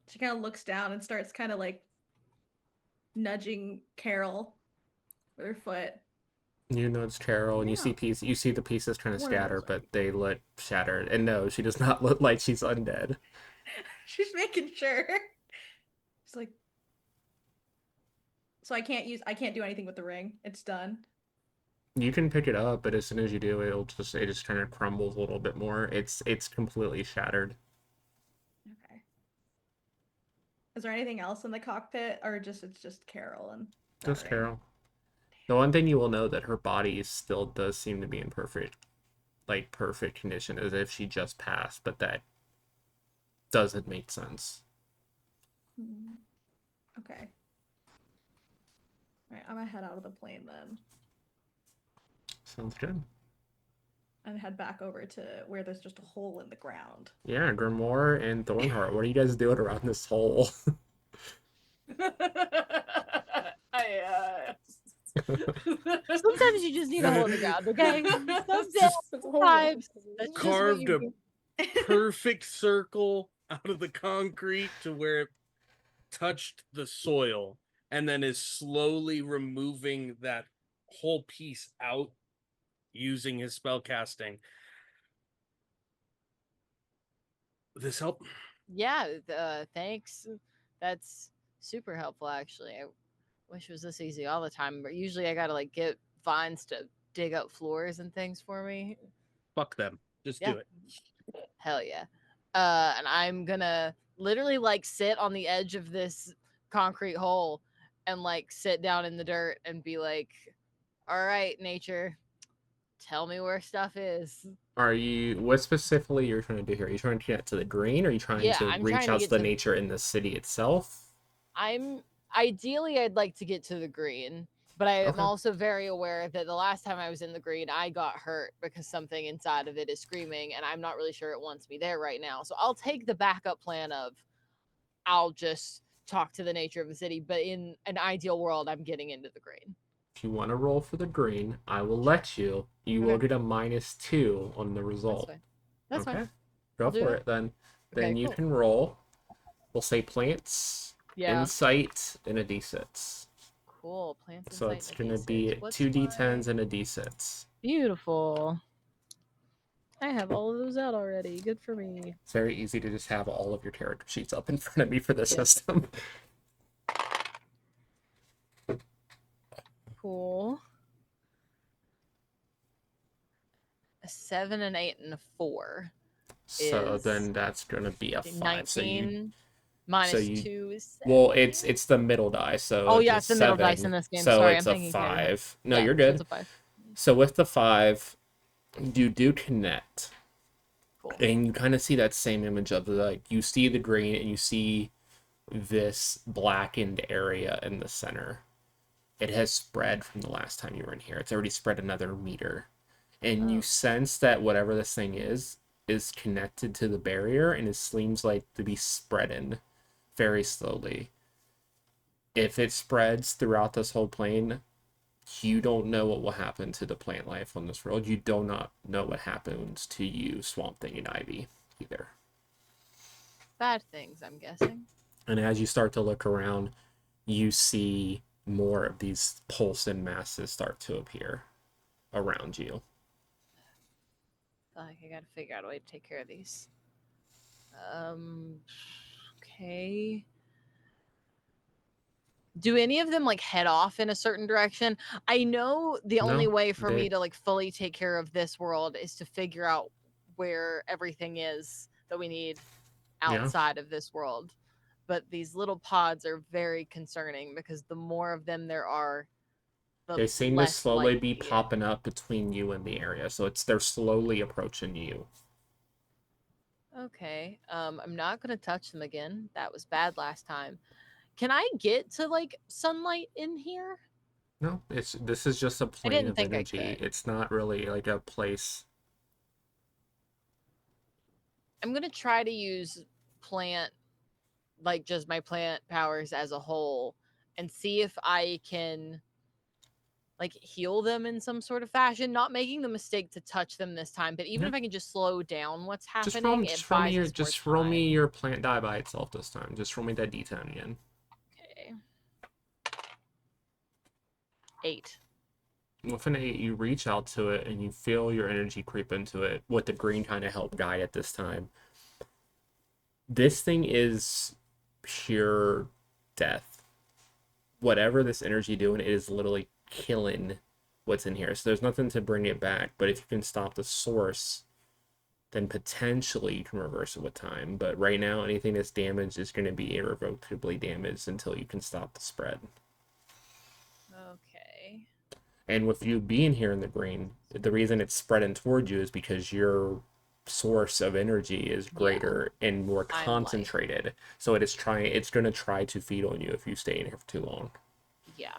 She kind of looks down and starts kind of like nudging Carol with her foot. You know it's Carol, and you see the pieces trying to One of scatter, those. but they look shattered. And no, she does not look like she's undead. She's making sure. She's like, so I can't do anything with the ring. It's done. You can pick it up, but as soon as you do, it just kind of crumbles a little bit more. It's completely shattered. Okay. Is there anything else in the cockpit, or it's just Carol and that Just ring? Carol. The one thing you will know that her body still does seem to be in perfect condition, as if she just passed, but that doesn't make sense. Okay. All right, I'm gonna head out of the plane then Sounds good. and head back over to where there's just a hole in the ground. Yeah, Grimoire and Thornheart, what are you guys doing around this hole? Sometimes you just need a hole in the ground, okay? Sometimes that's just what Carved you a do. perfect circle out of the concrete to where it touched the soil, and then is slowly removing that whole piece out using his spell casting. This help? Yeah, thanks. That's super helpful, actually. I wish it was this easy all the time, but usually I gotta like get vines to dig up floors and things for me. Fuck them. Just Yeah. do it. Hell yeah. And I'm gonna literally like sit on the edge of this concrete hole and like sit down in the dirt and be like, all right, nature, tell me where stuff is. What specifically you're trying to do here? Are you trying to get to the green, or are you trying Yeah, to I'm reach trying to out to get the to- nature in the city itself? Ideally I'd like to get to the green. But I am Okay. also very aware that the last time I was in the green, I got hurt because something inside of it is screaming, and I'm not really sure it wants me there right now. So I'll take the backup plan of I'll just talk to the nature of the city. But in an ideal world, I'm getting into the green. If you want to roll for the green, I will let you. You will Okay. get a -2 on the That's result. fine. That's Okay. fine. Go I'll do for it. it then. Okay, Then you cool. can roll. We'll say plants, Yeah. insight, and a d6. Cool. Plants, So insight, it's and going a to be D6. What's 2d10s my... and a d6. Beautiful. I have all of those out already. Good for me. It's very easy to just have all of your character sheets up in front of me for the system. Cool. A 7, an 8, and a 4. So Is then that's going to be a 5. So you 19 minus you 2 is well, 17. it's the middle die, so Oh, it's yeah, a it's the middle dice 7. in this game. So Sorry, it's I'm a thinking Canada. 5. No, Yeah, you're so it's good. a 5. So with the 5, you do connect. Cool. And you kind of see that same image of you see the green and you see this blackened area in the center. It has spread from the last time you were in here. It's already spread another meter. And you sense that whatever this thing is connected to the barrier, and it seems like to be spreading very slowly. If it spreads throughout this whole plane, you don't know what will happen to the plant life on this world. You do not know what happens to you, Swamp Thing and Ivy, either. Bad things, I'm guessing. And as you start to look around, you see more of these pulsing masses start to appear around you. I gotta figure out a way to take care of these. Okay. Do any of them head off in a certain direction? I know the only way for me to fully take care of this world is to figure out where everything is that we need outside of this world. But these little pods are very concerning because the more of them there are, the they seem to less slowly be likely popping up between you and the area, so they're slowly approaching you. Okay. I'm not gonna touch them again. That was bad last time. Can I get to sunlight in here? No, this is just a plane of energy. It's not really like a place. I'm gonna try to use plant, just my plant powers as a whole, and see if I can heal them in some sort of fashion. Not making the mistake to touch them this time, but even if I can just slow down what's happening, Just roll me your plant die by itself this time. Just roll me that D10 again. Okay. 8. With an 8, you reach out to it and you feel your energy creep into it, with the green kind of help guide it this time. This thing is pure death. Whatever this energy doing, it is literally killing what's in here. So there's nothing to bring it back. But if you can stop the source, then potentially you can reverse it with time. But right now, anything that's damaged is going to be irrevocably damaged until you can stop the spread. Okay. And with you being here in the green, the reason it's spreading toward you is because your source of energy is greater and more concentrated. So it's going to try to feed on you if you stay in here for too long. Yeah.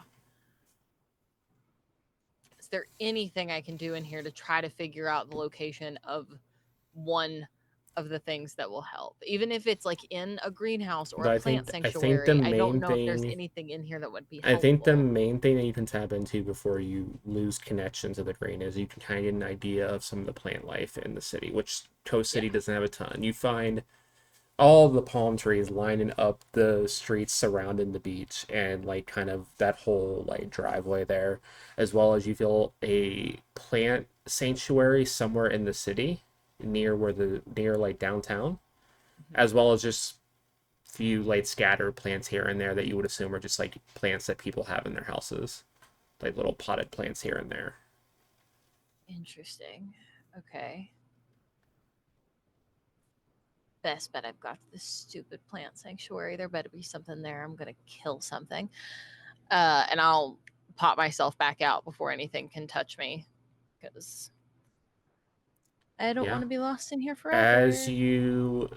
Is there anything I can do in here to try to figure out the location of one of the things that will help? Even if it's in a greenhouse or a plant sanctuary, I don't know if there's anything in here that would be helpful. I think the main thing that you can tap into before you lose connection to the green is you can kind of get an idea of some of the plant life in the city, which Coast City doesn't have a ton. You find all the palm trees lining up the streets surrounding the beach and kind of that whole driveway there, as well as you feel a plant sanctuary somewhere in the city near downtown, as well as just few scattered plants here and there that you would assume are just plants that people have in their houses, little potted plants here and there. Interesting. Okay. Best bet I've got this stupid plant sanctuary. There better be something there. I'm gonna kill something. And I'll pop myself back out before anything can touch me, because I don't want to be lost in here forever. As you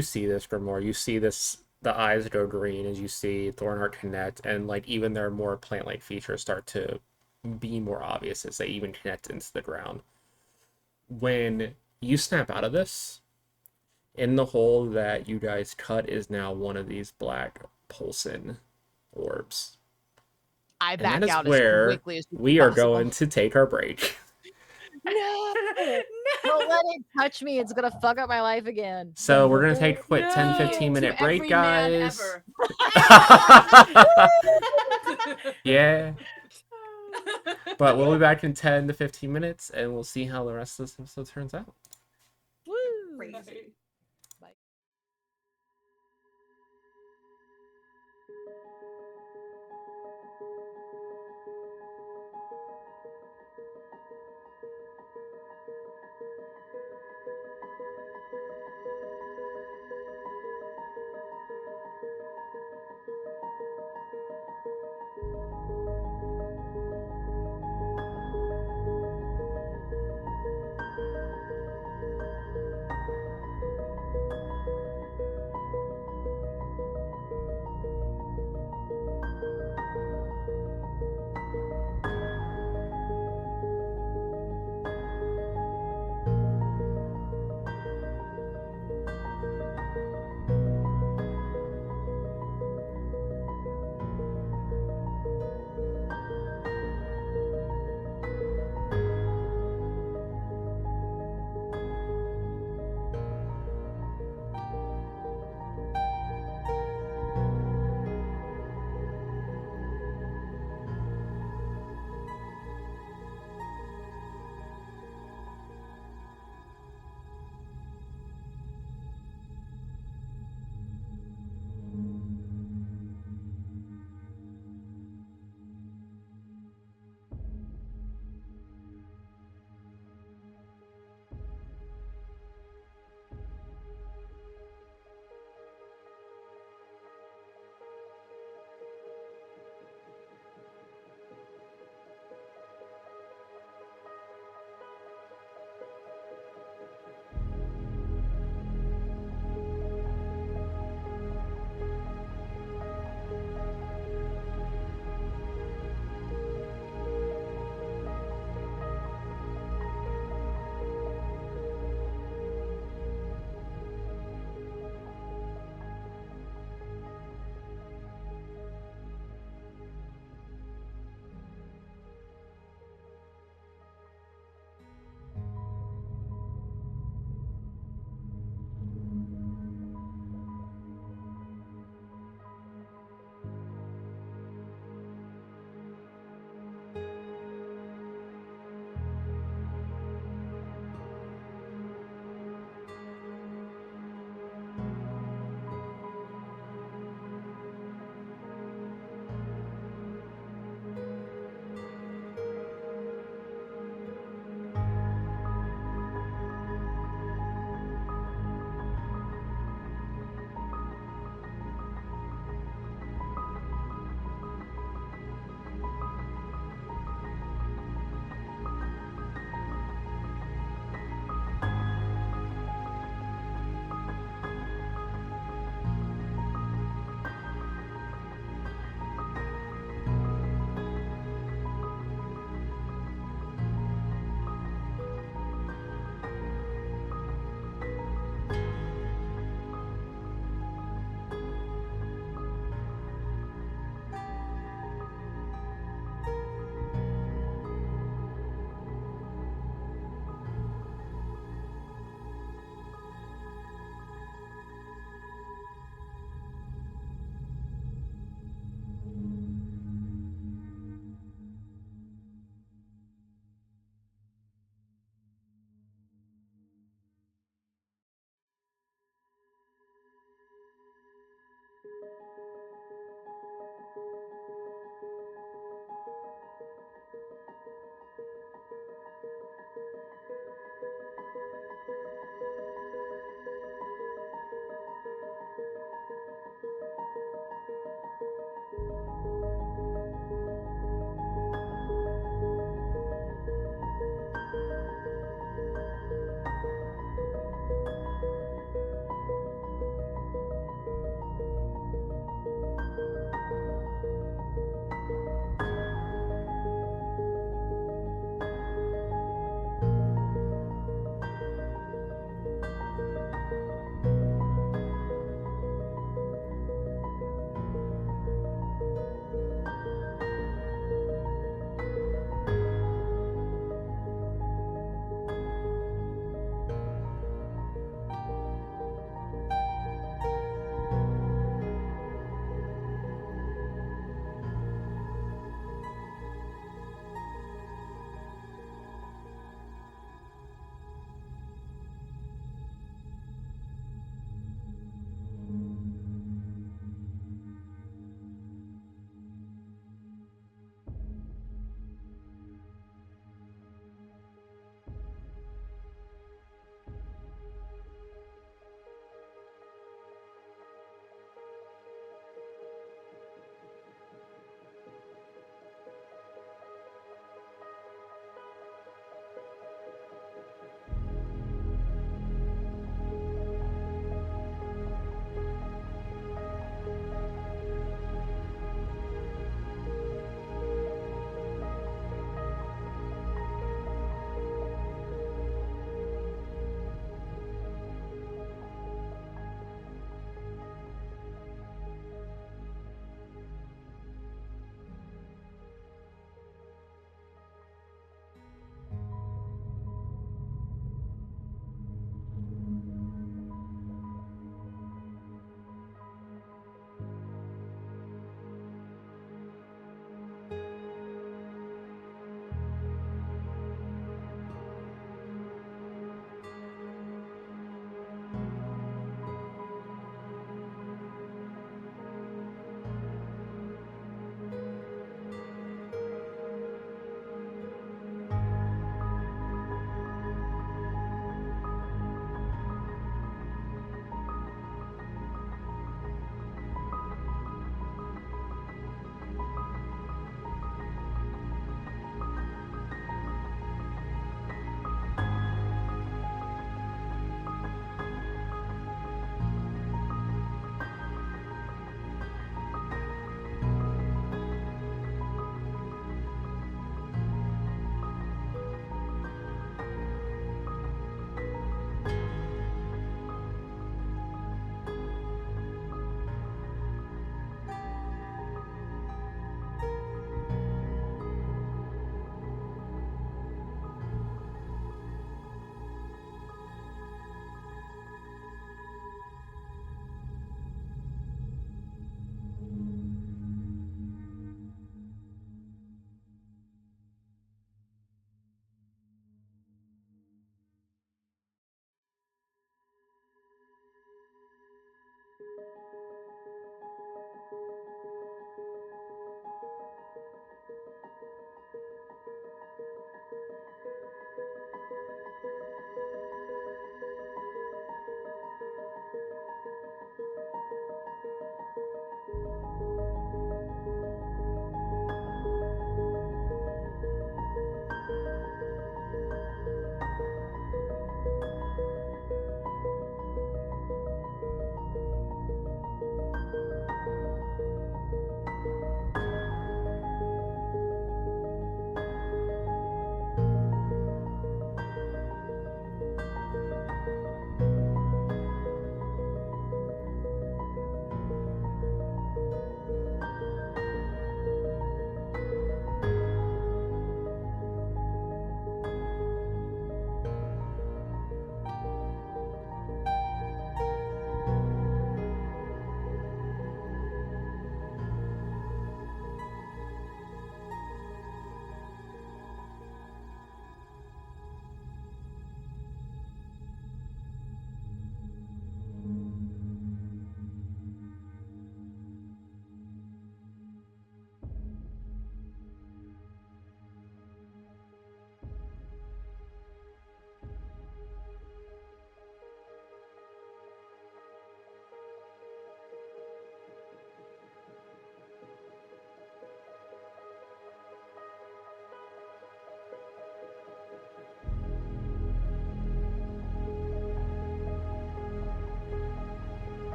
see this, Grimoire, you see this the eyes go green as you see Thornheart connect, and like even their more plant-like features start to be more obvious as they even connect into the ground. When you snap out of this, in the hole that you guys cut is now one of these black pulsing orbs. I And back that is out as where quickly as we are possible. going to take our break. No! Don't let it touch me. It's gonna fuck up my life again. So we're gonna take a quick 10-15 To minute break, every man guys. ever. Yeah. But we'll be back in 10 to 15 minutes and we'll see how the rest of this episode turns out. Woo! Crazy.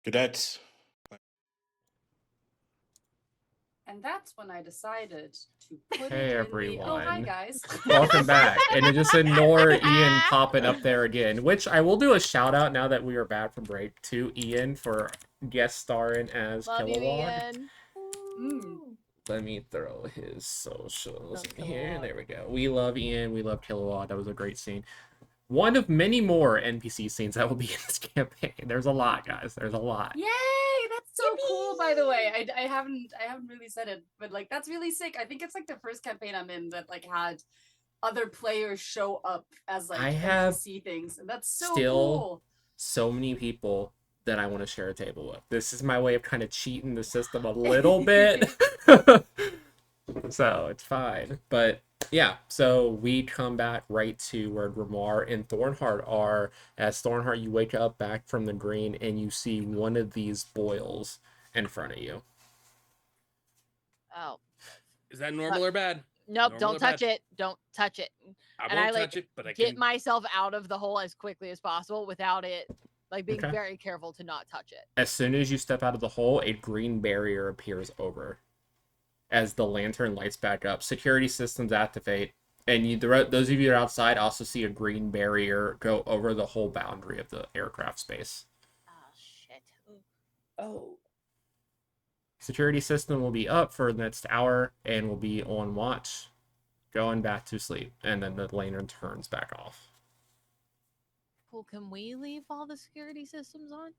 Cadets, And that's when I decided to put Hey, it in the. Oh, hi everyone. guys. Welcome back. And then just ignore Ian popping up there again, which I will do a shout out now that we are back from break to Ian for guest starring as Love you, Kilowog. Ian. Mm. Let me throw his socials Love in here. Kilowog. There we go. We love Ian. We love Kilowog. That was a great scene. One of many more NPC scenes that will be in this campaign. There's a lot, guys. There's a lot. Yay! That's so cool. By the way, I haven't really said it, but like that's really sick. I think it's like the first campaign I'm in that like had other players show up as like I have NPC things, and that's so still cool. so many people that I want to share a table with. This is my way of kind of cheating the system a little bit. So it's fine. But yeah, so we come back right to where Grimoire and Thornheart are. As Thornheart, you wake up back from the green and you see one of these boils in front of you. Oh. Is that normal or bad? Nope, Normal don't or touch bad? it. Don't touch it. I And won't I, like, touch it, but I Get can. myself out of the hole as quickly as possible without it, like being Okay. very careful to not touch it. As soon as you step out of the hole, a green barrier appears over. As the lantern lights back up, security systems activate, and those of you that are outside also see a green barrier go over the whole boundary of the aircraft space. Oh shit. Oh, Security system will be up for the next hour and will be on watch, going back to sleep, and then the lantern turns back off. Cool. Can we leave all the security systems on?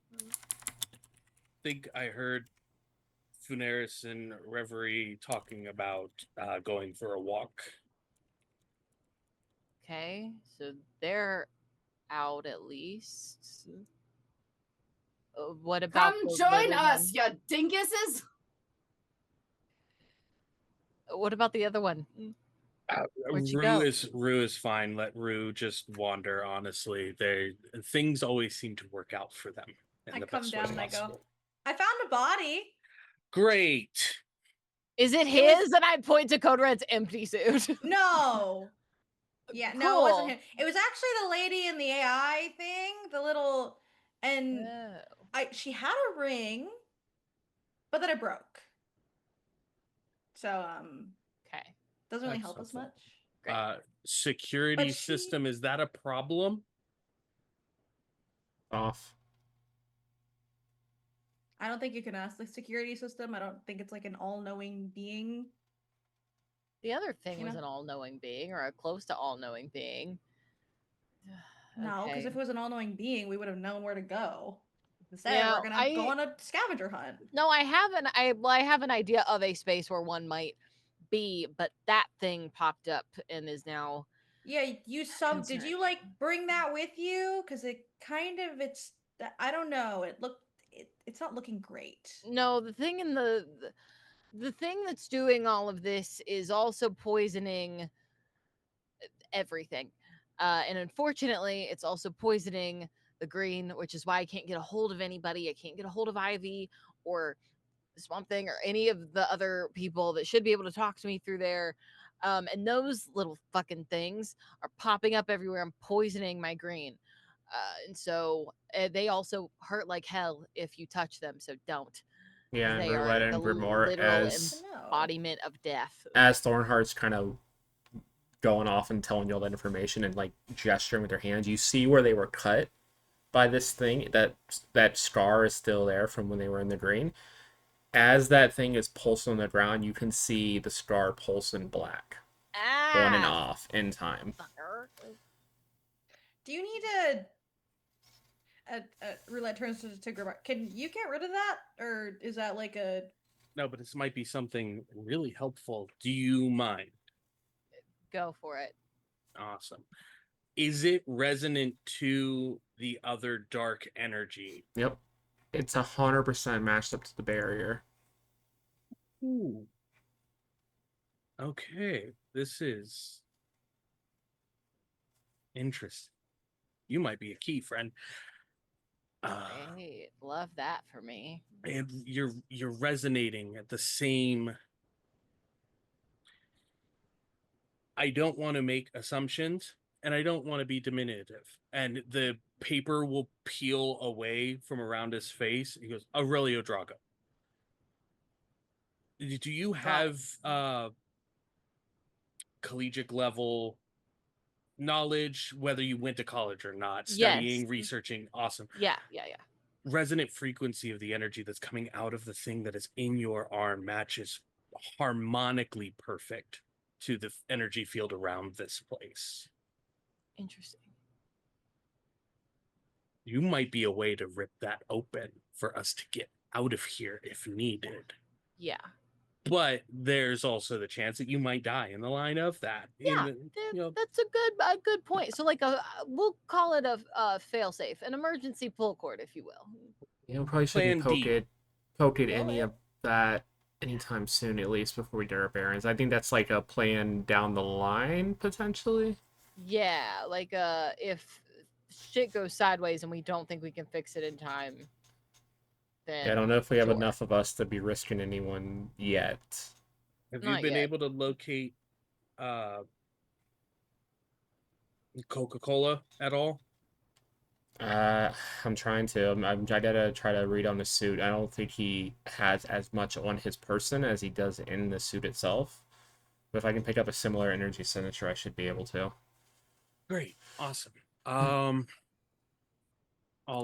Think I heard Funeris and Reverie talking about going for a walk. Okay, so they're out at least. What about Come the join little us, one? you dinguses! What about the other one? Where'd you go? Rue is fine. Let Rue just wander. Honestly, things always seem to work out for them in I the come best down way and I go, possible. I found a body. Great. Is it was- his? And I point to Code Red's empty suit. No. Yeah, no, it wasn't Cool. him. It was actually the lady in the AI thing, the little, and Oh. she had a ring, but then it broke. So Okay. doesn't really That's help us something. much. Great. Security But she- system, is that a problem? Off. I don't think you can ask the security system. I don't think it's like an all-knowing being. The other thing You was know? an all-knowing being, or a close to all-knowing being. No, because Okay. if it was an all-knowing being, we would have known where to go. Instead, Now, we're gonna go on a scavenger hunt. No, I have an idea of a space where one might be, but that thing popped up and is now. Yeah, you saw. Did you like bring that with you? Because it kind of I don't know. It's not looking great. No, the thing in the thing that's doing all of this is also poisoning everything. And unfortunately, it's also poisoning the green, which is why I can't get a hold of anybody. I can't get a hold of Ivy or Swamp Thing or any of the other people that should be able to talk to me through there. And those little fucking things are popping up everywhere and poisoning my green. And so they also hurt like hell if you touch them. So don't. Yeah, and They are Roulette the and Grimoire literal as embodiment of death. Thornheart's kind of going off and telling you all that information and like gesturing with their hands. You see where they were cut by this thing. That scar is still there from when they were in the green. As that thing is pulsing on the ground, you can see the scar pulsing black on and off in time. Fucker. Do you need a roulette turns to Grimoire? Can you get rid of that, or is that like a? No, but this might be something really helpful. Do you mind? Go for it. Awesome. Is it resonant to the other dark energy? Yep. It's 100% matched up to the barrier. Ooh. Okay, this is interesting. You might be a key, friend. Great. Love that for me. And you're resonating at the same. I don't want to make assumptions, and I don't want to be diminutive, and the paper will peel away from around his face. He goes, Aurelio Drago. Do you have collegiate level knowledge, whether you went to college or not, studying, Yes. researching? Awesome. Yeah. Resonant frequency of the energy that's coming out of the thing that is in your arm matches harmonically perfect to the energy field around this place. Interesting. You might be a way to rip that open for us to get out of here if needed. Yeah. But there's also the chance that you might die in the line of that. Yeah, that's a good point. So, like, we'll call it a fail-safe, an emergency pull cord, if you will. You know, probably shouldn't Plan D. poke at any of that anytime soon, at least before we do our errands. I think that's like a plan down the line, potentially. Yeah, like if shit goes sideways and we don't think we can fix it in time, then Yeah, I don't know if we have sure. enough of us to be risking anyone yet. Have you Not been yet. able to locate Coca-Cola at all? I'm trying to. I gotta try to read on the suit. I don't think he has as much on his person as he does in the suit itself. But if I can pick up a similar energy signature, I should be able to. Great. Awesome. All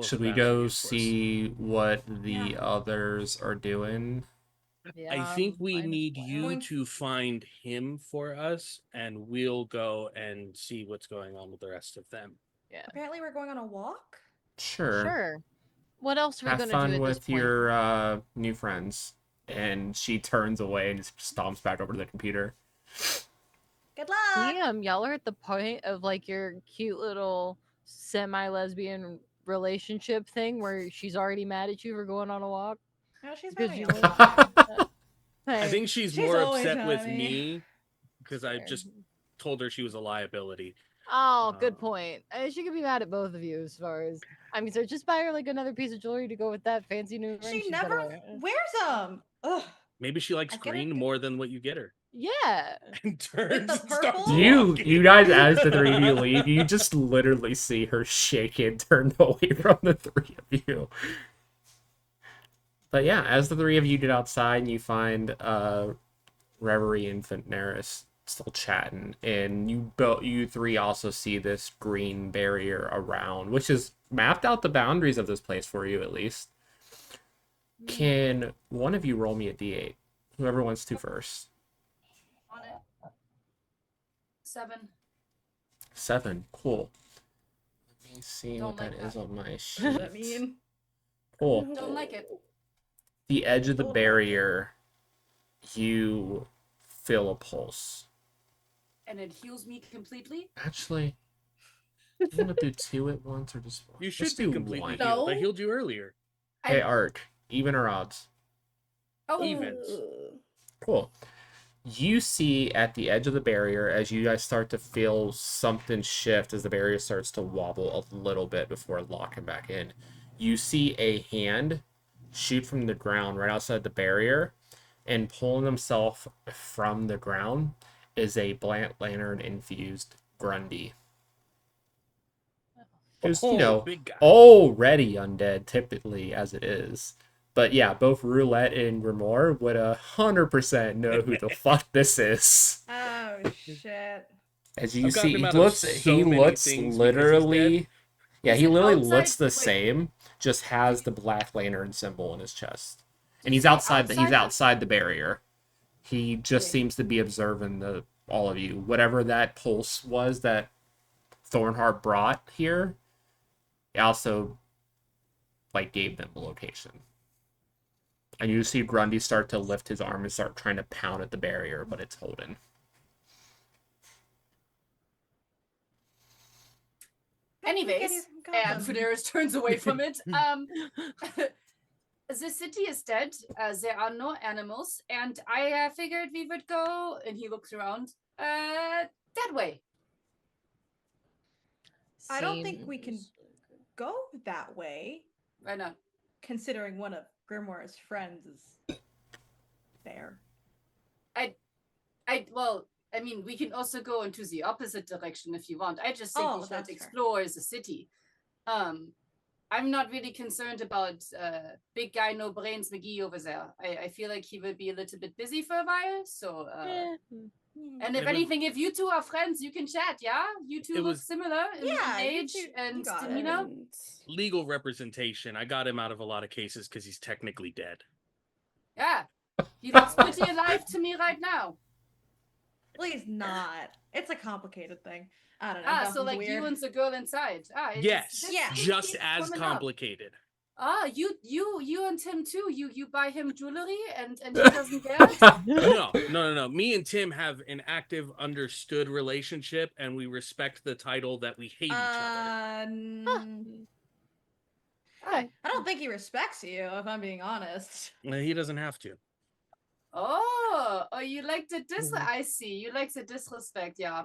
of Should the we best go news for us. see what the others are doing? Yeah, I think we might as need well. you to find him for us, and we'll go and see what's going on with the rest of them. Yeah. Apparently, we're going on a walk. Sure. What else are we Have gonna fun do at this with point? your new friends. And she turns away and just stomps back over to the computer. Good luck. Damn, y'all are at the point of like your cute little semi-lesbian relationship thing where she's already mad at you for going on a walk. No, she's Because very you always won't- mad. I Hey, think she's She's more always upset with on me. me because I fair. just told her she was a liability. Oh, good Um, point. She could be mad at both of you as far as I mean. So just buy her like another piece of jewelry to go with that fancy new ring. She she's never gotta wear. wears them. Ugh. Maybe she likes I get green it. more than what you get her. Yeah. And turns and starts purple? walking. You guys, as the three of you leave, you just literally see her shaken, turned away from the three of you. But yeah, as the three of you get outside and you find Reverie and Fenneris still chatting, and you three also see this green barrier around, which has mapped out the boundaries of this place for you at least. Can one of you roll me a d8? Whoever wants to first. On it. 7. 7. Cool. Let me see Don't what like that is that. on my What sheet. does that mean? Cool. Don't like it. The edge of the Don't like it. barrier, you feel a pulse. And it heals me completely. Actually, do you want to do 2 at once or just 1? You should Let's be do completely 1. healed. I No. healed you earlier. Hey, Ark. Even or odds? Oh, Evens. Cool. You see at the edge of the barrier, as you guys start to feel something shift as the barrier starts to wobble a little bit before locking back in, you see a hand shoot from the ground right outside the barrier, and pulling himself from the ground is a Black Lantern infused Grundy. Who's, Big guy. already undead, typically, as it is. But yeah, both Roulette and Grimoire would 100% know who the fuck this is. Oh shit. As you I've gotten see, him he out of looks, so he many looks things because he's literally, yeah, Is he it literally outside, looks the like- same, just has the Black Lantern symbol in his chest, and Is he's he outside. He's outside? outside the barrier. He just Okay. seems to be observing all of you. Whatever that pulse was that Thornheart brought here, he also gave them the location. And you see Grundy start to lift his arm and start trying to pound at the barrier, but it's holding. Anyways, and Fuderis turns away from it. The city is dead. There are no animals, and I figured we would go. And he looks around. That way. I don't think we can Seems- go that way, Why not? considering one of Grimoire's friends is there. Well, I mean, we can also go into the opposite direction if you want. I just think Oh, we should that's fair. explore the city. I'm not really concerned about big guy no brains McGee over there. I feel like he will be a little bit busy for a while. So and if It was- anything, if you two are friends, you can chat, yeah? You two It look was- similar in Yeah, you age two- you and got it. demeanor. And legal representation. I got him out of a lot of cases because he's technically dead. Yeah. He looks pretty alive to me right now. Please not. It's a complicated thing. I don't know. So Dawson's like weird. you and the girl inside. Yes, Yeah. just as complicated. You and Tim too. You buy him jewelry and he doesn't get it? No. Me and Tim have an active, understood relationship, and we respect the title that we hate each other. Hi. I don't think he respects you, if I'm being honest. He doesn't have to. Oh, you like the I see. You like the disrespect, yeah.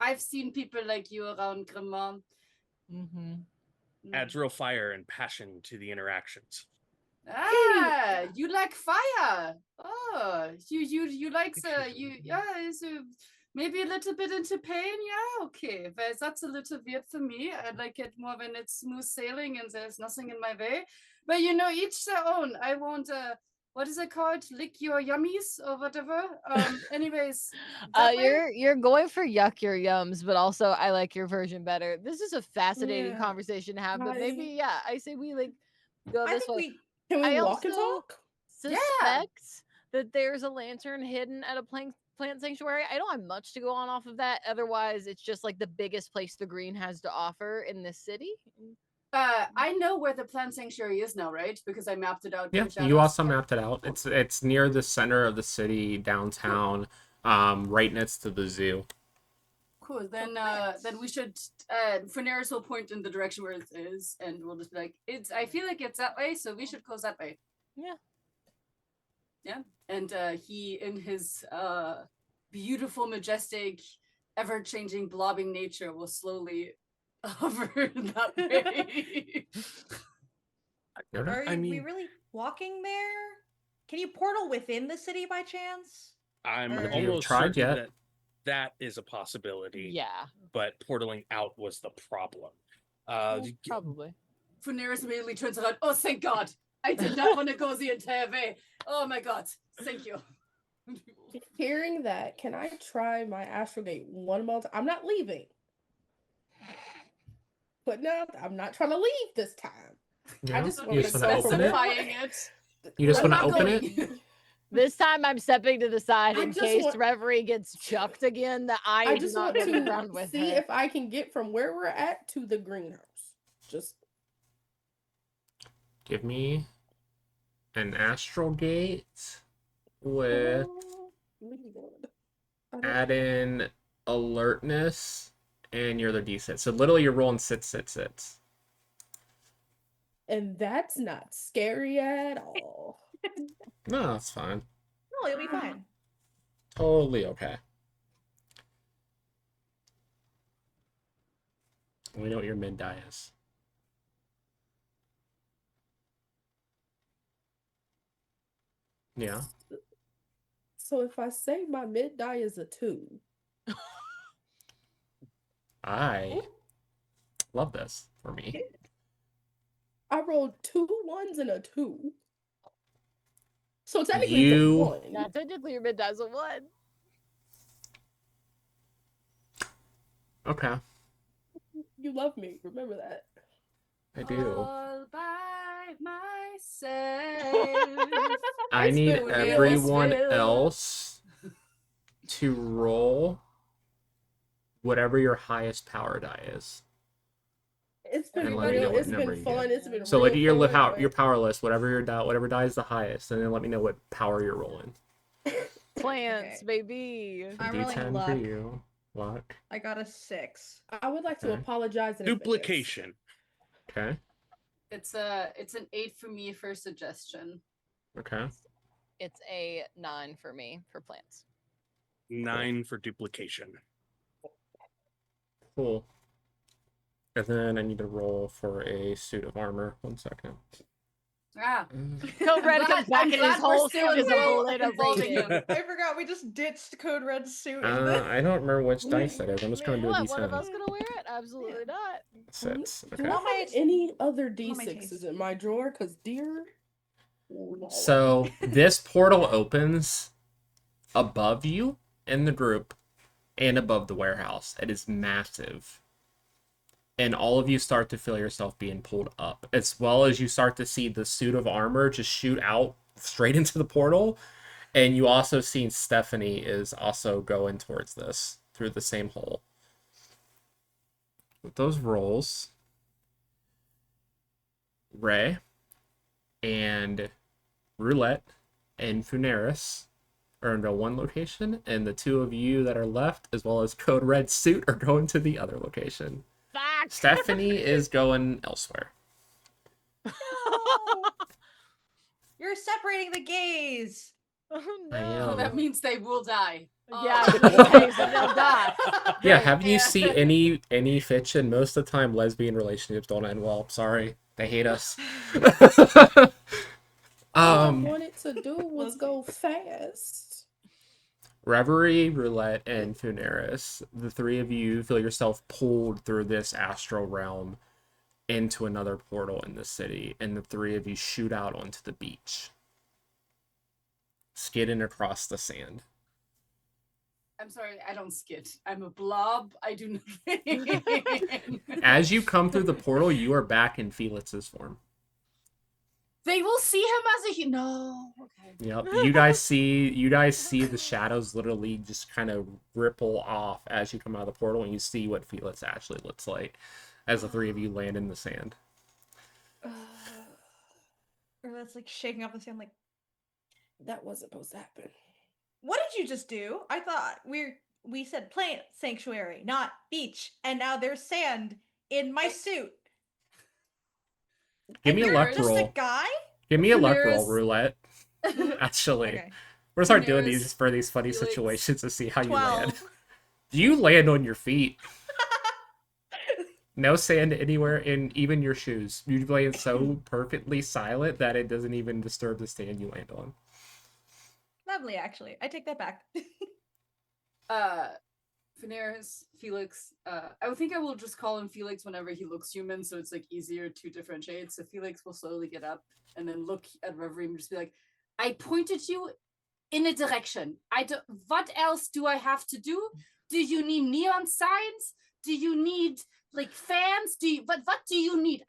I've seen people like you around Grimmauld. Mm-hmm. Adds real fire and passion to the interactions. You like fire. Oh, you like maybe a little bit into pain, yeah, okay. But that's a little weird for me. I like it more when it's smooth sailing and there's nothing in my way. But each their own. I won't what is it called? Lick your yummies or whatever. Anyways. You're going for yuck your yums, but also I like your version better. This is a fascinating Yeah. conversation to have, but maybe I say we like go I this think way. can we I walk and also talk? suspect that there's a lantern hidden at a plant sanctuary. I don't have much to go on off of that. Otherwise, it's just like the biggest place the green has to offer in this city. I know where the plant sanctuary is now, right? Because I mapped it out. Yeah, you also mapped it out. It's near the center of the city, downtown, right next to the zoo. Cool. Then we should Fernaris will point in the direction where it is, and we'll just be like, I feel like it's that way, so we should close that way. Yeah. Yeah. And he, in his beautiful, majestic, ever-changing, blobbing nature, will slowly hover that way. Are we really walking there? Can you portal within the city by chance? I'm Or- almost tried certain yet? that is a possibility. Yeah. But portaling out was the problem. Probably. Fernaris immediately turns around. Oh, thank God! I did not want to go the entire way. Oh my God! Thank you. Hearing that, can I try my astral gate one more time? I'm not leaving. But no, I'm not trying to leave this time. Yeah. I just You want just to wanna go open from it? Specifying it. You just I'm want to not open going. it? This time I'm stepping to the side I in just case want- Reverie gets chucked again. That I I do just not want go to the ground to with see her. if I can get from where we're at to the greenhouse. Just Give me an astral gate with add in alertness and your other D6. So literally you're rolling sits. and that's not scary at all. No, that's fine. No, you'll be fine. Totally okay. We know what your mid die is. Yeah. So if I say my mid die is a 2, I love this for me. I rolled 2 1s and a 2. So technically You- it's a 1. Not technically your mid dies a 1. Okay. You love me. Remember that. I do. All by myself. I It's need been real, everyone it's real. else to roll whatever your highest power die is. It's been And let me know real. what It's number been you fun. get. It's been So real like your fun, your power list, whatever die is the highest, and then let me know what power you're rolling. Plants, Okay. baby. I'm rolling D10 luck. for you. Luck. I got a 6. I would like to Okay. apologize in advance. Duplication. Okay. It's an 8 for me for suggestion. Okay. It's a 9 for me for plants. 9 for duplication. Cool. And then I need to roll for a suit of armor. 1 second. Ah, Code Red comes back I'm and his glad we're whole still suit is involving obliterated. him. I forgot we just ditched Code Red's suit. in the- I don't remember which dice that is. I'm just gonna do a What? One of D10. us gonna wear it? Absolutely not. Six. Do Okay. I On my- have any other on my D6s taste. in my drawer? Because dear. So this portal opens above you in the group and above the warehouse. It is massive. And all of you start to feel yourself being pulled up, as well as you start to see the suit of armor just shoot out straight into the portal. And you also see Stephanie is also going towards this through the same hole. With those rolls, Ray and Roulette and Funeris are in one location, and the two of you that are left, as well as Code Red Suit, are going to the other location. Fuck. Stephanie is going elsewhere. You're separating the gays. Oh I no. am. That means they will die. Yeah, okay, so they'll die. Yeah, Great. have you seen any fiction? Most of the time, lesbian relationships don't end well. Sorry, they hate us. All I wanted to do was Lesbian. go fast. Reverie, Roulette, and Funeris, the three of you feel yourself pulled through this astral realm into another portal in the city, and the three of you shoot out onto the beach, skidding across the sand. I'm sorry, I don't skid. I'm a blob. I do nothing. As you come through the portal, you are back in Felix's form. They will see him as a no. Okay. Yep. You guys see the shadows literally just kind of ripple off as you come out of the portal, and you see what Felix actually looks like as the three of you land in the sand. Or that's like shaking off the sand. Like, That wasn't supposed to happen. what did you just do? I thought we said plant sanctuary, not beach, and now there's sand in my suit. Give me a You're luck just a roll. guy. Give me a luck roll, Funeris- Roulette. Actually, Okay. we're gonna start doing Funeris, these for these funny Felix, situations to see how you land. 12. You land on your feet. No sand anywhere in even your shoes. You land so perfectly silent that it doesn't even disturb the sand you land on. Lovely, actually. I take that back. Funeris, Felix. I would think I will just call him Felix whenever he looks human, so it's like easier to differentiate. So Felix will slowly get up and then look at Reverie and just be like, "I pointed you in a direction. I don't. What else do I have to do? Do you need neon signs? Do you need like fans? What do you need?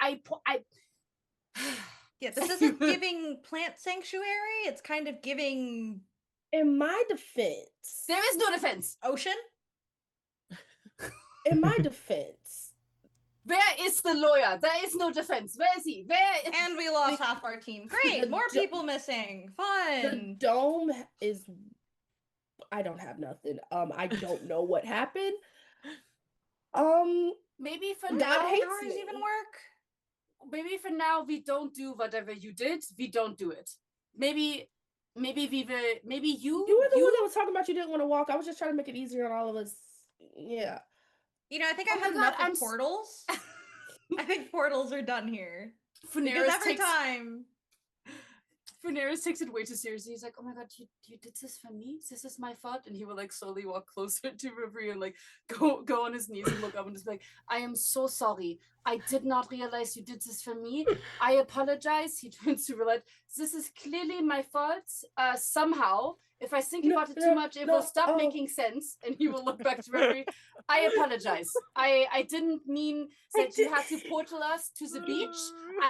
Yeah, this isn't giving plant sanctuary. It's kind of giving In my defense, There is no defense. ocean. in my defense, Where is the lawyer? There is no defense. Where is he? And we lost half our team. Great, more the- people missing. the Fun. dome is. I don't have nothing. I don't know what happened. Maybe for God now, hates Powers me. even work? maybe for now we don't do whatever you did. We don't do it. Maybe we will. Maybe you. You were the one that was talking about you didn't want to walk. I was just trying to make it easier on all of us. Yeah. You know, I think Oh I've my had God, enough I'm of portals. I think portals are done here. Because Funeris every takes time. Funeris takes it way too seriously. He's like, "Oh my god, you did this for me? This is my fault." And he will like slowly walk closer to Reverie and like go on his knees and look up and just be like, "I am so sorry. I did not realize you did this for me. I apologize." He turns to Roulette. "This is clearly my fault. Somehow, if I think about it too much, it will stop making sense." And he will look back to Reverie. "I apologize. I didn't mean that you had to portal us to the beach.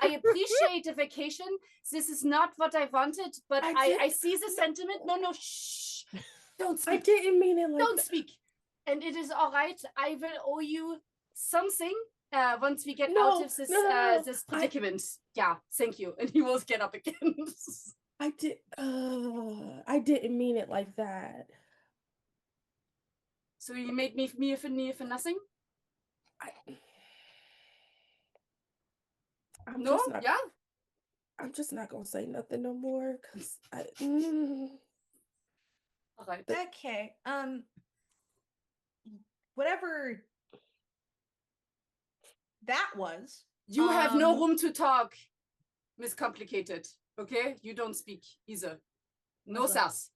I appreciate the vacation. This is not what I wanted, but I see the sentiment." No, shh. Don't I speak. didn't mean it like Don't that. speak. And it is all right. I will owe you something once we get No, out of this no. this predicament. Yeah, thank you. And he will get up again. I didn't mean it like that. So you made me for nothing? I'm No? just not, Yeah? I'm just not gonna say nothing no more because All right. Okay. Whatever that was. You have no room to talk. miscomplicated. Okay, you don't speak either. No What's that? sass.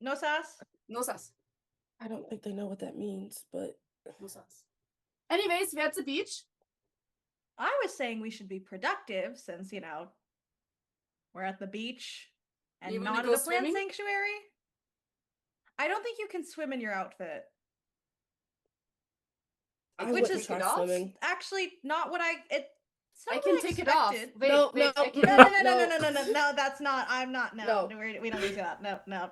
No sass? No sass. I don't think they know what that means, but No sass. Anyways, we're at the beach. I was saying we should be productive since, we're at the beach and You wanna not go at a plant swimming? sanctuary. I don't think you can swim in your outfit. I I can Which wouldn't is try off. swimming. Actually not what it's not I what can I take it off. expected. Wait, No, wait. no, I can... No, that's not. I'm not. No, No. we don't need to do that. No.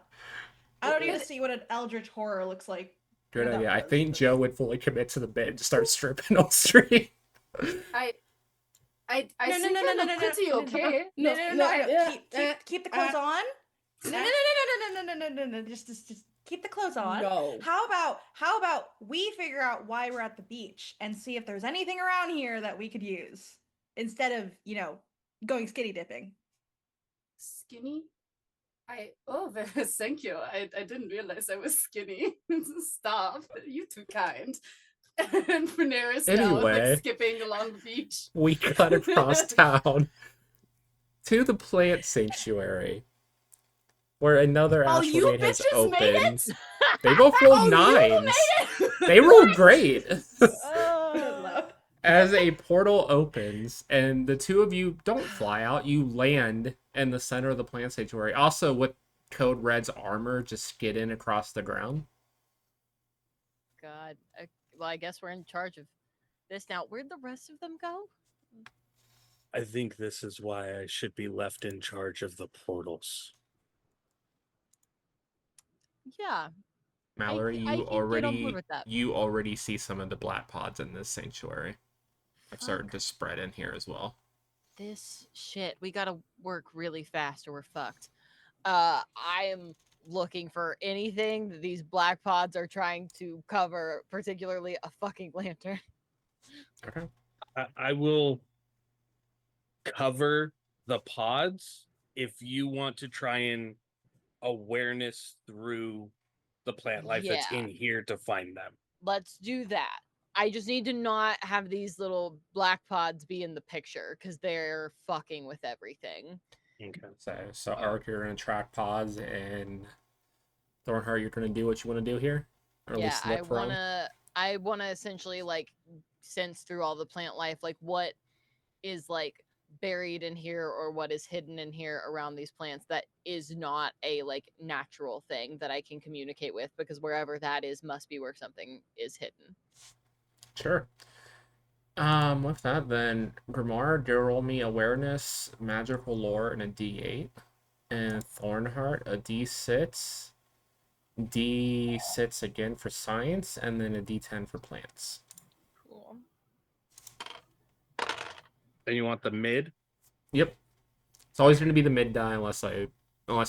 I don't need to see what an eldritch horror looks like. Good without idea. I those, think but- Joe would fully commit to the bit and start stripping on stream. I No, think I look pretty okay. No. Keep the clothes on. No. Just keep the clothes on. No. How about we figure out why we're at the beach and see if there's anything around here that we could use instead of, going skinny dipping. Skinny? Thank you. I didn't realize I was skinny. Stop. You too kind. And Ferris now Anyway. like skipping along the beach. We cut across town to the plant sanctuary, where another Oh, you astrolabe has bitches made it? opened. They both rolled Oh, you nines. made it? They rolled great. Oh. As a portal opens and the two of you don't fly out, you land in the center of the plant sanctuary. Also, with Code Red's armor just skidding across the ground. God. Well, I guess we're in charge of this now. Where'd the rest of them go? I think this is why I should be left in charge of the portals. Yeah. Mallory, I can get on board with that. you already see some of the black pods in this sanctuary. I've started Fuck to spread in here as well. this shit. We gotta work really fast or we're fucked. I am looking for anything that these black pods are trying to cover, particularly a fucking lantern. Okay. I will cover the pods if you want to try and awareness through the plant life that's Yeah. in here to find them. Let's do that. I just need to not have these little black pods be in the picture because they're fucking with everything. Okay. So Ark, you're gonna track pods, and Thornheart, you're gonna do what you want to do here, or at Yeah, least I look for 'em? wanna essentially like sense through all the plant life, like what is like buried in here or what is hidden in here around these plants that is not a like natural thing that I can communicate with, because wherever that is must be where something is hidden. Sure. With that, then Grimoire, do roll me awareness, magical lore, and a D8, and Thornheart a D6, D6 again for science, and then a D10 for plants. Cool. Then you want the mid? Yep. It's always going to be the mid die unless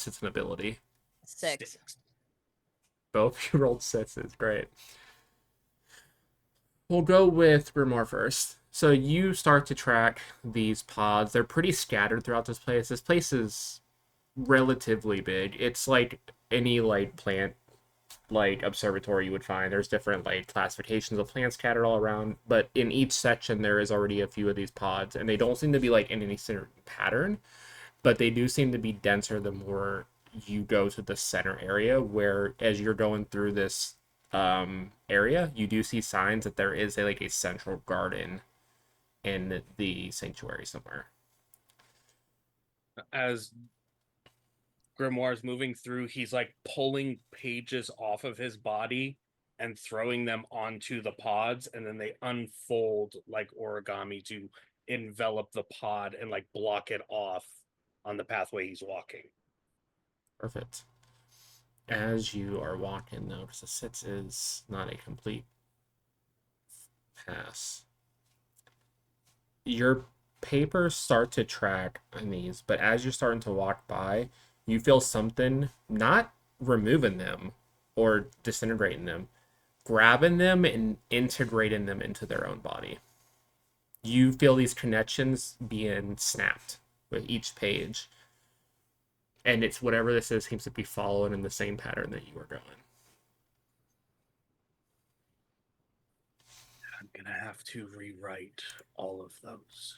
it's an ability. 6. Both you rolled sixes. Great. We'll go with Grimoire first. So you start to track these pods. They're pretty scattered throughout this place. This place is relatively big. It's like any like plant like observatory you would find. There's different like classifications of plants scattered all around, but in each section there is already a few of these pods, and they don't seem to be like in any certain pattern, but they do seem to be denser the more you go to the center area, where as you're going through this area, you do see signs that there is a central garden in the sanctuary somewhere. As Grimoire's moving through, he's like pulling pages off of his body and throwing them onto the pods, and then they unfold like origami to envelop the pod and like block it off on the pathway he's walking. Perfect. As you are walking, though, because the 6 is not a complete pass, your papers start to track on these, but as you're starting to walk by, you feel something not removing them or disintegrating them, grabbing them and integrating them into their own body. You feel these connections being snapped with each page, and it's whatever this is seems to be following in the same pattern that you were going. I'm gonna have to rewrite all of those.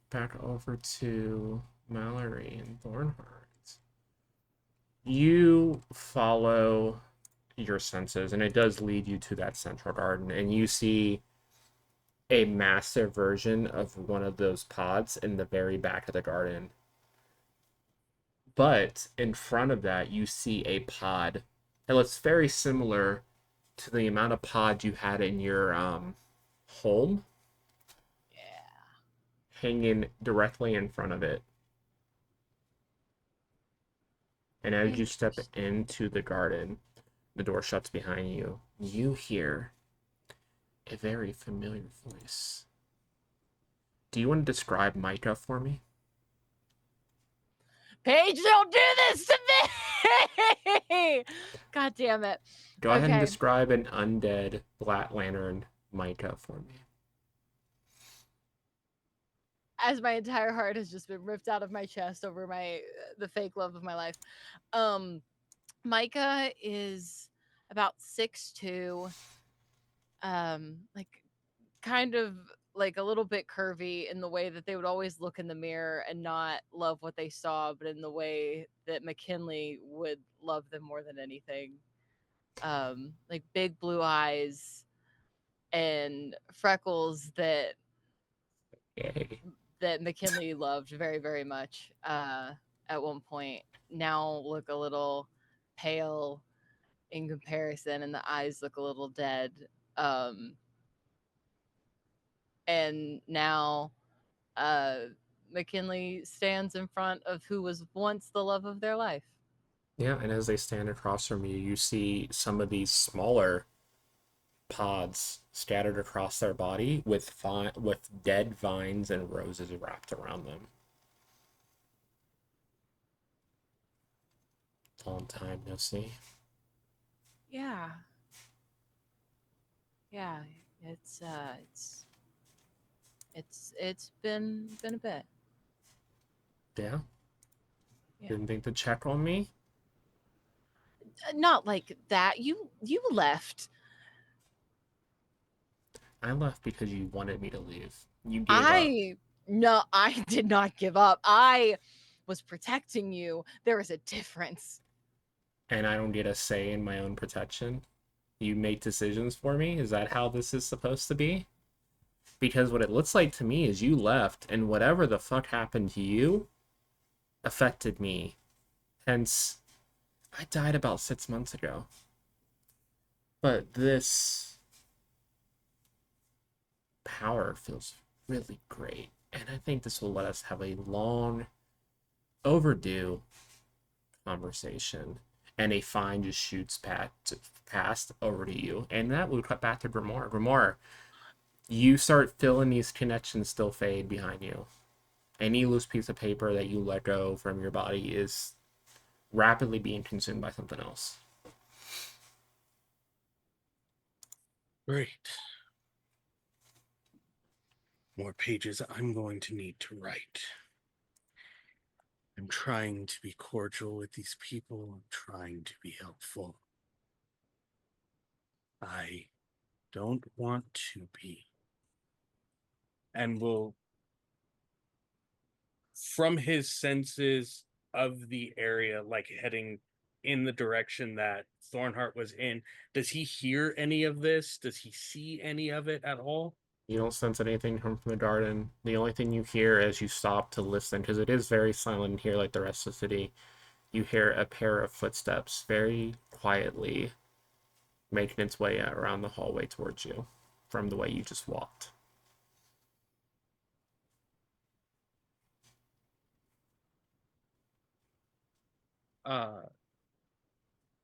back over to Mallory and Thornheart. You follow your senses, and it does lead you to that central garden, and you see a massive version of one of those pods in the very back of the garden. But in front of that, you see a pod that looks very similar to the amount of pods you had in your home, hanging directly in front of it. And as you step into the garden, the door shuts behind you. You hear a very familiar voice. Do you want to describe Micah for me? Paige, don't do this to me! God damn it. Go ahead and Okay. describe an undead Black Lantern Micah for me. As my entire heart has just been ripped out of my chest over the fake love of my life. Micah is about 6'2", like kind of like a little bit curvy in the way that they would always look in the mirror and not love what they saw, but in the way that McKinley would love them more than anything. Like big blue eyes and freckles that Yay. that McKinley loved very, very much at one point. Now look a little pale in comparison, and the eyes look a little dead. And now McKinley stands in front of who was once the love of their life. Yeah, and as they stand across from you, you see some of these smaller pods scattered across their body with dead vines and roses wrapped around them. Long time no see. Yeah. Yeah, it's been a bit. Yeah? Yeah. Didn't think to check on me? Not like that. You left. I left because you wanted me to leave. You gave up. No, I did not give up. I was protecting you. There is a difference. And I don't get a say in my own protection. You make decisions for me? Is that how this is supposed to be? Because what it looks like to me is you left, and whatever the fuck happened to you affected me. Hence, I died about 6 months ago. But this power feels really great. And I think this will let us have a long, overdue conversation. And a fine just shoots past over to you. And that would cut back to Grimoire. Grimoire, you start feeling these connections still fade behind you. Any loose piece of paper that you let go from your body is rapidly being consumed by something else. Great. More pages I'm going to need to write. I'm trying to be cordial with these people. I'm trying to be helpful. I don't want to be. And will, from his senses of the area, like heading in the direction that Thornheart was in, does he hear any of this? Does he see any of it at all? You don't sense anything come from the garden. The only thing you hear as you stop to listen, because it is very silent here like the rest of the city, you hear a pair of footsteps very quietly making its way around the hallway towards you from the way you just walked.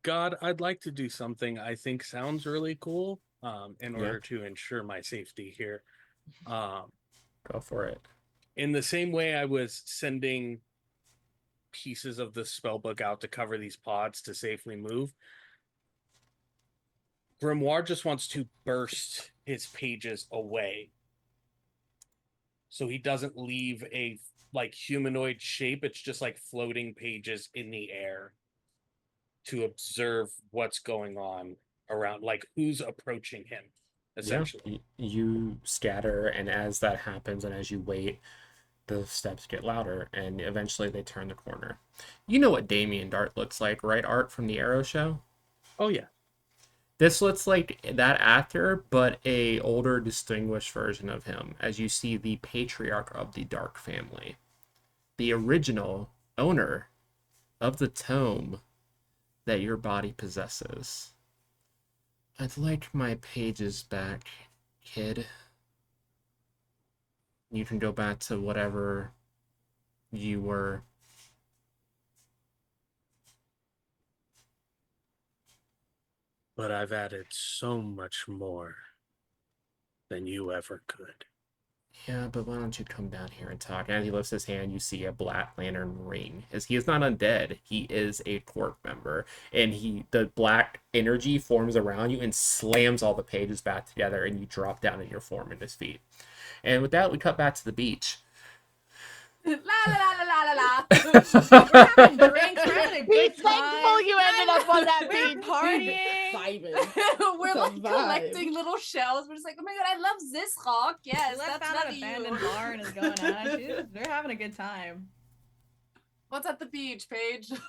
God, I'd like to do something I think sounds really cool in order Yeah. to ensure my safety here. Go for it. In the same way I was sending pieces of the spell book out to cover these pods to safely move, Grimoire just wants to burst his pages away so he doesn't leave a like humanoid shape. It's just like floating pages in the air to observe what's going on around, like who's approaching him, essentially. Yeah, you scatter, and as that happens and as you wait, the steps get louder, and eventually they turn the corner. You know what Damien Dart looks like, right, Art, from the Arrow show? Oh yeah. This looks like that actor, but a older, distinguished version of him, as you see the patriarch of the Dark family, the original owner of the tome that your body possesses. I'd like my pages back, kid. You can go back to whatever you were. But I've added so much more than you ever could. Yeah, but why don't you come down here and talk? And as he lifts his hand, you see a Black Lantern ring. As he is not undead, he is a court member. And the black energy forms around you and slams all the pages back together, and you drop down in your form in his feet. And with that, we cut back to the beach. La la la la la la. We're having drinks. We're having a good He's thankful time. you ended up on that We're beach. partying. Vibing. We're It's a like vibe. collecting little shells. We're just like, oh my god, I love this rock. Yes, Let's that's found an very abandoned you. bar and is going on. We're having a good time. What's at the beach, Paige? What's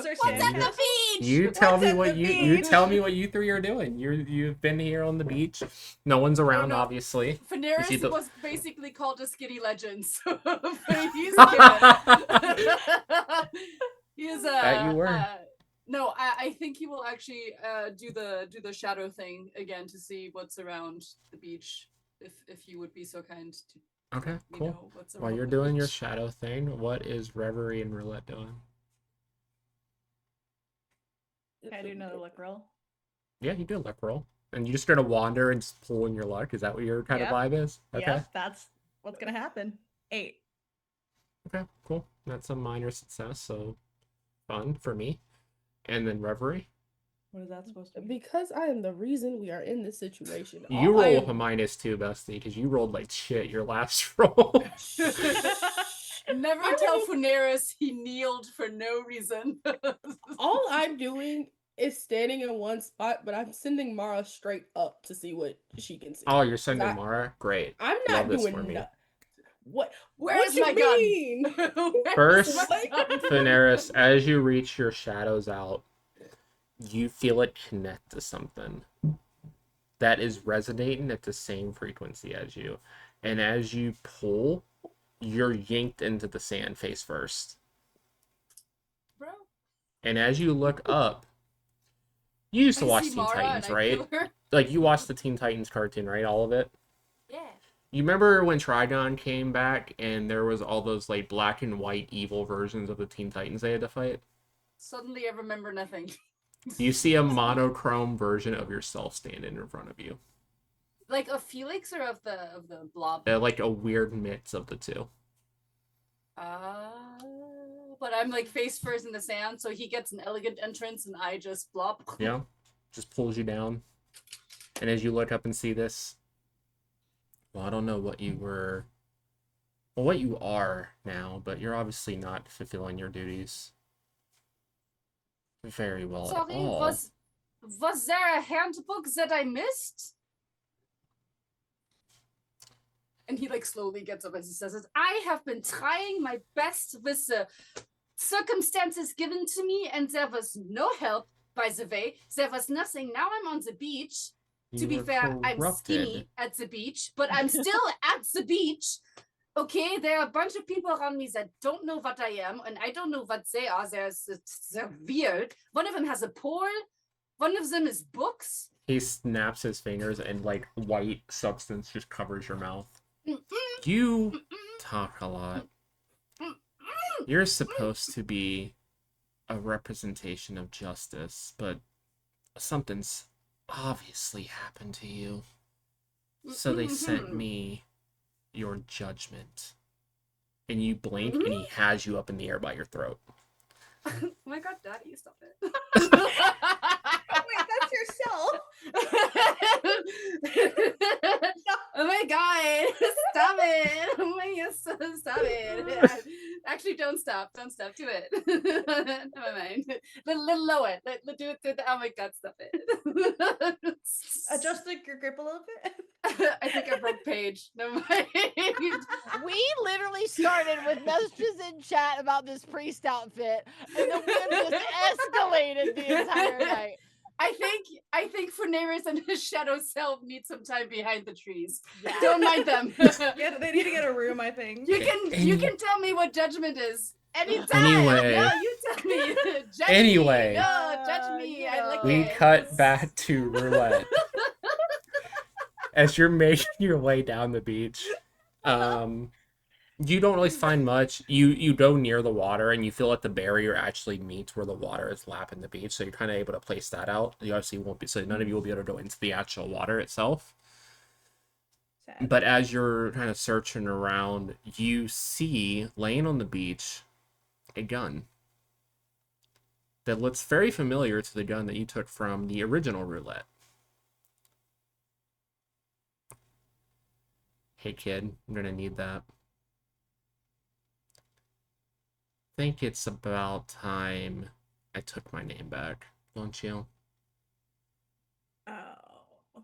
What's our at shit? the beach? You tell What's me at what the you beach? tell me what you three are doing. You've been here on the beach. No one's around, know. obviously. You see Fanaris the- was basically called a skinny legend. So he's given. He is That you were. no, I think he will actually do the shadow thing again to see what's around the beach. If you would be so kind to Okay, let me cool. know what's While around you're the doing your beach. shadow thing, what is Reverie and Roulette doing? Can I do another luck roll? Yeah, you do a luck roll. And you just gonna wander and just pull in your luck? Is that what your kind Yep. of vibe is? Okay. Yep, that's what's gonna happen. 8. Okay, cool. That's a minor success, so fun for me. And then Reverie. What is that supposed to be? Because I am the reason we are in this situation. You all I roll with a am- -2, bestie, because you rolled like shit your last roll. Never I tell really- Funaris he kneeled for no reason. All I'm doing is standing in one spot, but I'm sending Mara straight up to see what she can see. Oh, you're sending I- Mara? Great. I'm Love not this for doing me. what? Where's what you my gun? mean? Where's First, my gun? Feneris, as you reach your shadows out, you feel it connect to something that is resonating at the same frequency as you. And as you pull, you're yanked into the sand face first. Bro, And as you look up, you used to I watch see Teen Mara Titans, and I right? kill her. Like, you watched the Teen Titans cartoon, right? All of it? Yeah. You remember when Trigon came back and there was all those, like, black and white evil versions of the Teen Titans they had to fight? Suddenly I remember nothing. You see a monochrome version of yourself standing in front of you. Like of Felix or of the blob? Like a weird mix of the two. But I'm like face first in the sand, so he gets an elegant entrance and I just blop. Yeah, just pulls you down. And as you look up and see this, well, I don't know what you were, well, what you are now, but you're obviously not fulfilling your duties very well at Sorry, all. was there a handbook that I missed? And he like slowly gets up as he says it. I have been trying my best with the circumstances given to me, and there was no help, by the way. There was nothing. Now I'm on the beach. To You be were fair, I'm corrupted. skinny at the beach, but I'm still at the beach. Okay, there are a bunch of people around me that don't know what I am, and I don't know what they are. They're weird. One of them has a pole. One of them is books. He snaps his fingers and like white substance just covers your mouth. You talk a lot. You're supposed to be a representation of justice, but something's obviously happened to you. So they sent me your judgment. And you blink and he has you up in the air by your throat. Oh my god, Daddy, stop it. Wait, that's yourself. Oh my god, stop it. Oh my god, stop it. Actually, don't stop. Don't stop. Do it. Never mind. Little lower. Do it. Oh my god, stop it. Adjust your grip a little bit. I think I broke Paige. Never mind. We literally started with messages in chat about this priest outfit, and the whim just escalated the entire night. I think Fernaris and his shadow self need some time behind the trees. Yeah. Don't mind them. Yeah, they need to get a room, I think. You can tell me what judgment is anytime. Anyway. No, you tell me. Judge Anyway. me. No, judge me. I like We it. cut back to roulette. As you're making your way down the beach, you don't really find much. You go near the water and you feel like the barrier actually meets where the water is lapping the beach, so you're kind of able to place that out. You obviously won't be, so none of you will be able to go into the actual water itself. Sad. But as you're kind of searching around, you see laying on the beach a gun that looks very familiar to the gun that you took from the original roulette. Hey kid, I'm gonna need that. I think it's about time I took my name back, don't you? Oh,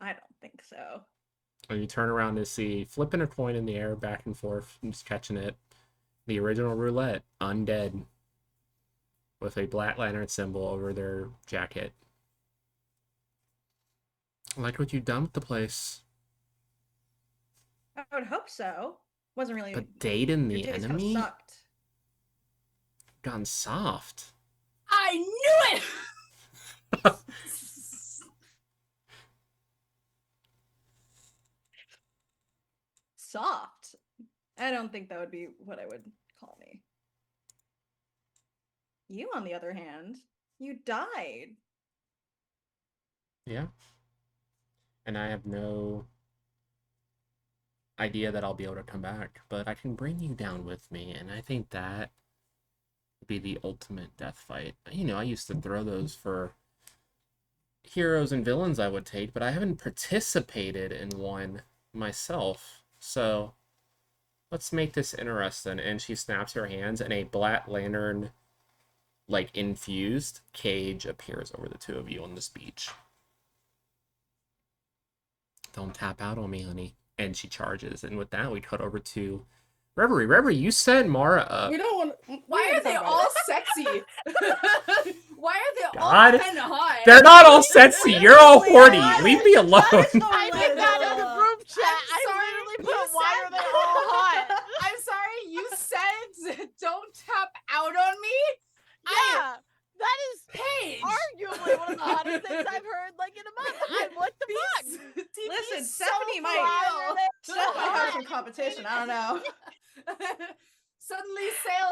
I don't think so. And you turn around to see, flipping a coin in the air back and forth, and just catching it, the original roulette, undead, with a Black Lantern symbol over their jacket. I like what you've done with the place. I would hope so. Wasn't really. But dating your the days kinda enemy? sucked. Gone soft. I knew it. Soft. I don't think that would be what I would call me. You, on the other hand, you died. Yeah. And I have no idea that I'll be able to come back, but I can bring you down with me, and I think that would be the ultimate death fight. You know, I used to throw those for heroes and villains I would take, but I haven't participated in one myself. So let's make this interesting. And she snaps her hands, and a Black Lantern, like, infused cage appears over the two of you on this beach. Don't tap out on me, honey. And she charges. And with that, we cut over to Reverie. Reverie, you set Mara up. We don't want. Why are they all sexy? Why are they all God. kind of hot? They're not all sexy. You're all horny. Leave me alone. I did that in the group chat. I'm sorry, I literally you put, why said are they all hot? I'm sorry, you said don't tap out on me? Yeah, that is Paige! arguably one of the hottest things I've heard, like, in a month. What the fuck? Listen, so Stephanie might- real. Steph might have some competition. I don't know. Suddenly,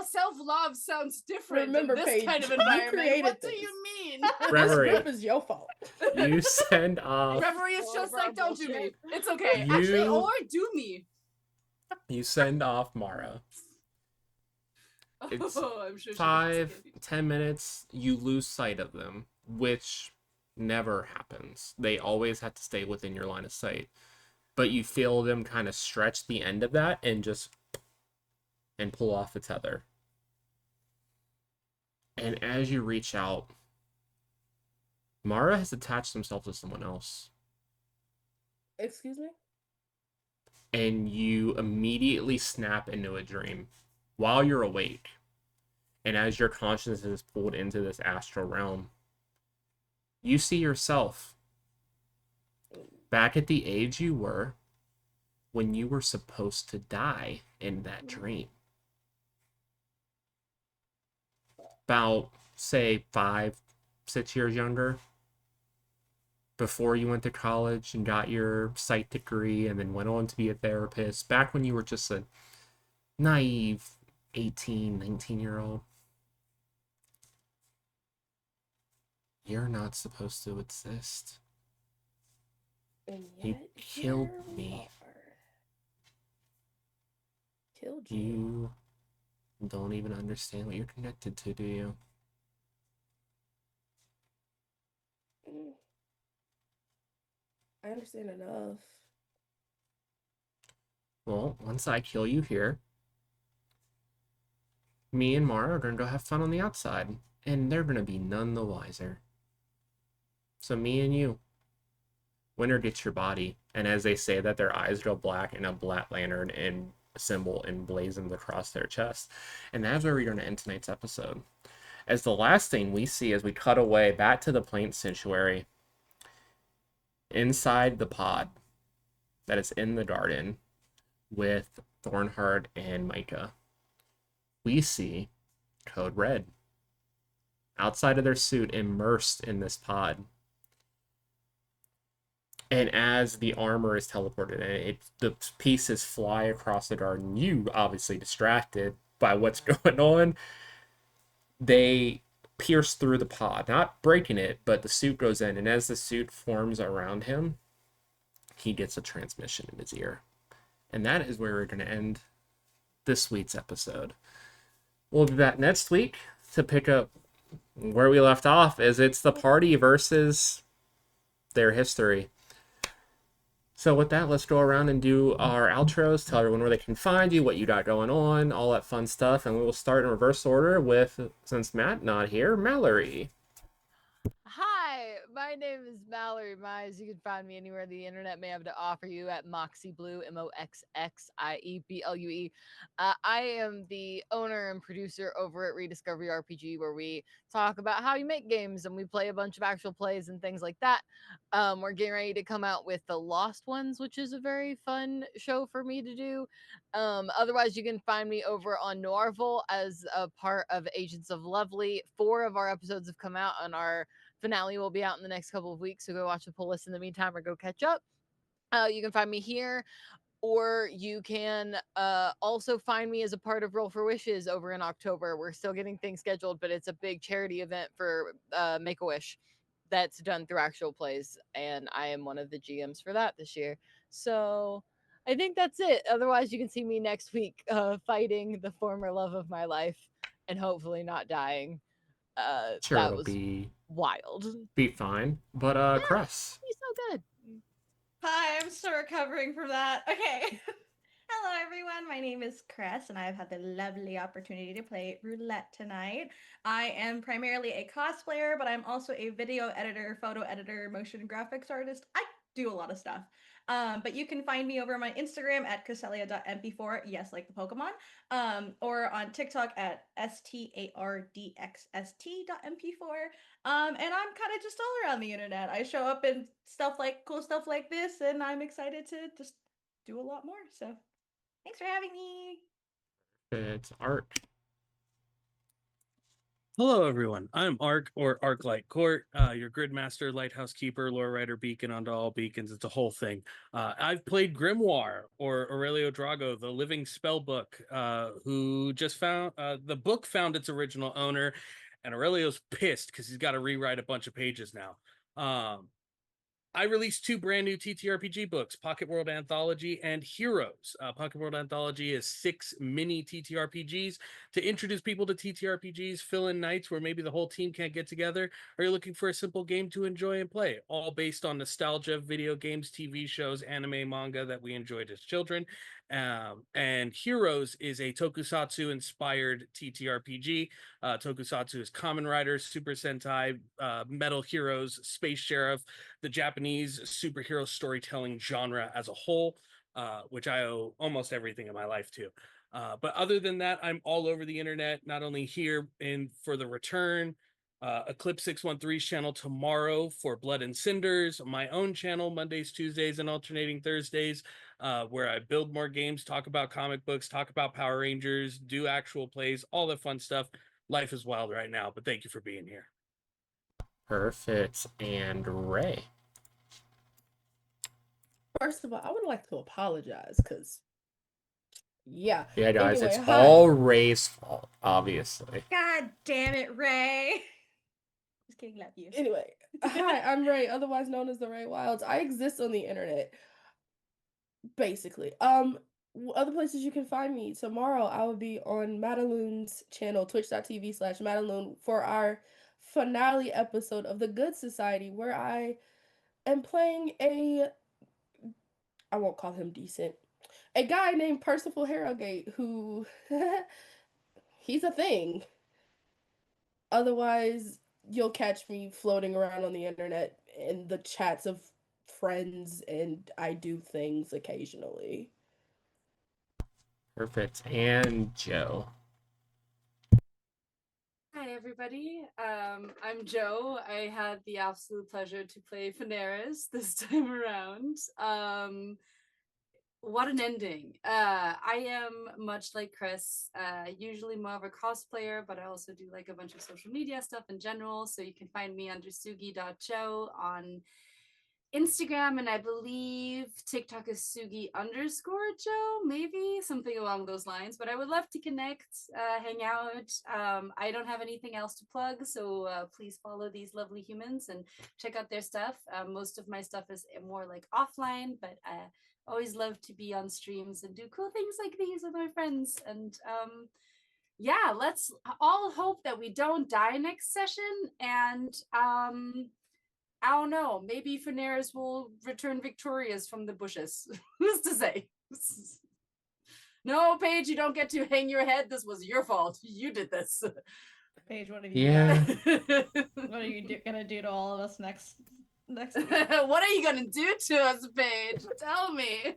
self-love sounds different Remember, in this Paige, kind of you environment. created What do this. you mean? Reverie. This group is your fault. You send off. Reverie is All just of our like, don't do me. bullshit. It's okay. Actually, You- or do me. You send off Mara. It's Oh, I'm sure she 5-10 minutes, you lose sight of them, which never happens. They always have to stay within your line of sight. But you feel them kind of stretch the end of that and just and pull off the tether. And as you reach out, Mara has attached himself to someone else. Excuse me? And you immediately snap into a dream while you're awake. And as your consciousness is pulled into this astral realm, you see yourself back at the age you were when you were supposed to die in that dream. About, say, 5-6 years younger. Before you went to college and got your psych degree and then went on to be a therapist. Back when you were just a naive 18, 19-year-old. You're not supposed to exist. And You yet killed here we me. are. Killed you. You don't even understand what you're connected to, do you? Mm. I understand enough. Well, once I kill you here, me and Mara are going to go have fun on the outside, and they're going to be none the wiser. So me and you, winner gets your body, And as they say that, their eyes go black and a black lantern and symbol emblazoned across their chest. And that's where we're going to end tonight's episode. As the last thing we see as we cut away back to the Plains Sanctuary, inside the pod that is in the garden with Thornheart and Micah, we see Code Red outside of their suit, immersed in this pod. And as the armor is teleported in, the pieces fly across the garden. You obviously distracted by what's going on. They pierce through the pod, not breaking it, but the suit goes in. And as the suit forms around him, he gets a transmission in his ear. And that is where we're going to end this week's episode. We'll be back next week to pick up where we left off, as it's the party versus their history. So with that, let's go around and do our outros, tell everyone where they can find you, what you got going on, all that fun stuff. And we will start in reverse order with, since Matt not here, Mallory. Hi, my name is Mallory Mize. You can find me anywhere the internet may have to offer you at Moxie Blue, MoXXIEBLUE. I am the owner and producer over at Rediscovery RPG, where we talk about how you make games and we play a bunch of actual plays and things like that. We're getting ready to come out with The Lost Ones, which is a very fun show for me to do. Otherwise, you can find me over on Noirville as a part of Agents of Lovely. 4 of our episodes have come out, and our finale will be out in the next couple of weeks, so go watch the pull list in the meantime or go catch up. You can find me here, or you can also find me as a part of Roll for Wishes over in October. We're still getting things scheduled, but it's a big charity event for Make-A-Wish that's done through actual plays, and I am one of the GMs for that this year. So I think that's it. Otherwise, you can see me next week fighting the former love of my life and hopefully not dying. Sure, That it'll was be wild. fine. But Cress. He's so good. Hi, I'm still recovering from that. Okay. Hello, everyone. My name is Cress, and I've had the lovely opportunity to play roulette tonight. I am primarily a cosplayer, but I'm also a video editor, photo editor, motion graphics artist. I do a lot of stuff. But you can find me over on my Instagram at cresselia.mp4, yes, like the Pokemon, or on TikTok at stardxst.mp4. And I'm kind of just all around the internet. I show up in cool stuff like this, and I'm excited to just do a lot more. So thanks for having me. It's Art. Hello, everyone. I'm Ark, or Arclight Court, your Gridmaster, Lighthouse Keeper, Lore Writer, Beacon onto all beacons. It's a whole thing. I've played Grimoire, or Aurelio Drago, the living spellbook, who just found the book found its original owner, and Aurelio's pissed because he's got to rewrite a bunch of pages now. I released 2 brand new TTRPG books, Pocket World Anthology and Heroes. Pocket World Anthology is 6 mini TTRPGs to introduce people to TTRPGs, fill in nights where maybe the whole team can't get together, or you're looking for a simple game to enjoy and play, all based on nostalgia, video games, TV shows, anime, manga that we enjoyed as children. And Heroes is a tokusatsu-inspired TTRPG. Tokusatsu is Kamen Rider, Super Sentai, Metal Heroes, Space Sheriff, the Japanese superhero storytelling genre as a whole, which I owe almost everything in my life to. But other than that, I'm all over the internet, not only here for the return, Eclipse 613's channel tomorrow for Blood and Cinders, my own channel Mondays, Tuesdays, and alternating Thursdays, where I build more games, talk about comic books, talk about Power Rangers, do actual plays, all the fun stuff. Life is wild right now, but thank you for being here. Perfect. And Ray. First of all, I would like to apologize because, yeah. Yeah, guys, Anyway, it's hi. all Ray's fault, obviously. God damn it, Ray. Just kidding, love you. Anyway, hi, I'm Ray, otherwise known as the Ray Wilds. I exist on the internet, basically. Other places you can find me. Tomorrow, I will be on Madaloon's channel, twitch.tv/Madaloon, for our finale episode of The Good Society, where I am playing I won't call him decent, a guy named Percival Harrogate, who, he's a thing. Otherwise, you'll catch me floating around on the internet in the chats of friends and I do things occasionally. Perfect. And Joe. Hi, everybody. I'm Joe. I had the absolute pleasure to play Ferris this time around. What an ending. I am much like Chris, usually more of a cosplayer, but I also do like a bunch of social media stuff in general. So you can find me under sugi.joe on Instagram, and I believe TikTok is Sugi_Joe, maybe something along those lines. But I would love to connect, hang out. I don't have anything else to plug, so please follow these lovely humans and check out their stuff. Most of my stuff is more like offline, but I always love to be on streams and do cool things like these with my friends. And yeah, let's all hope that we don't die next session. And I don't know. Maybe Ferris will return victorious from the bushes. Who's to say? No, Paige, you don't get to hang your head. This was your fault. You did this. Paige, what have you Yeah. what are you gonna do to all of us next week? What are you gonna do to us, Paige? Tell me.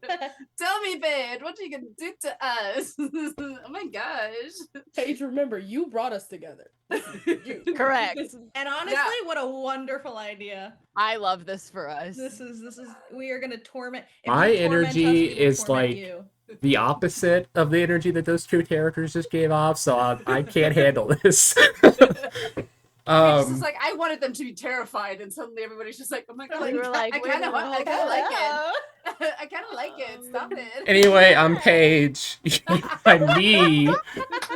Tell me, Paige. What are you gonna do to us? Oh my gosh. Paige, remember, you brought us together. You. Correct. And honestly, what a wonderful idea. I love this for us. This is we are gonna torment. If My you torment us, energy we will is torment like you. the opposite of the energy that those two characters just gave off, so I can't handle this. It's just like I wanted them to be terrified, and suddenly everybody's just like, "Oh my god!" We were like, I kind of like it. Hello. I kind of like it. Stop it. Anyway, I'm Paige. You can find me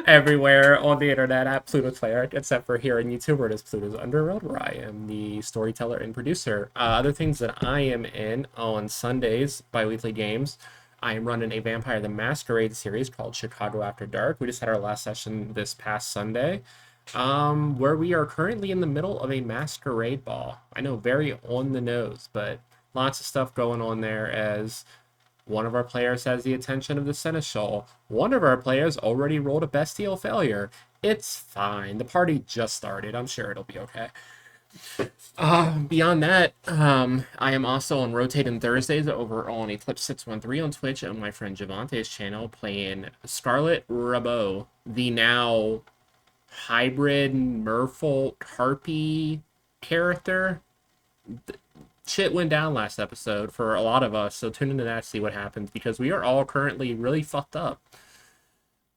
everywhere on the internet at Pluto Cleric, except for here on YouTube, where it is Pluto's Underworld, where I am the storyteller and producer. Other things that I am in on Sundays, bi-weekly games, I am running a Vampire the Masquerade series called Chicago After Dark. We just had our last session this past Sunday, where we are currently in the middle of a masquerade ball. I know, very on the nose, but lots of stuff going on there as one of our players has the attention of the Seneschal. One of our players already rolled a bestial failure. It's fine. The party just started. I'm sure it'll be okay. Beyond that, I am also on Rotating Thursdays over on Eclipse 613 on Twitch and my friend Javante's channel playing Scarlet Rabot, the now hybrid merfolk harpy character. Shit went down last episode for a lot of us, so tune into that to see what happens, because we are all currently really fucked up.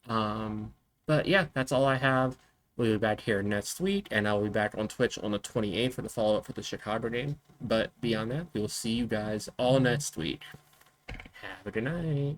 But yeah, that's all I have. We'll be back here next week, and I'll be back on Twitch on the 28th for the follow-up for the Chicago game. But beyond that, we will see you guys all next week. Have a good night.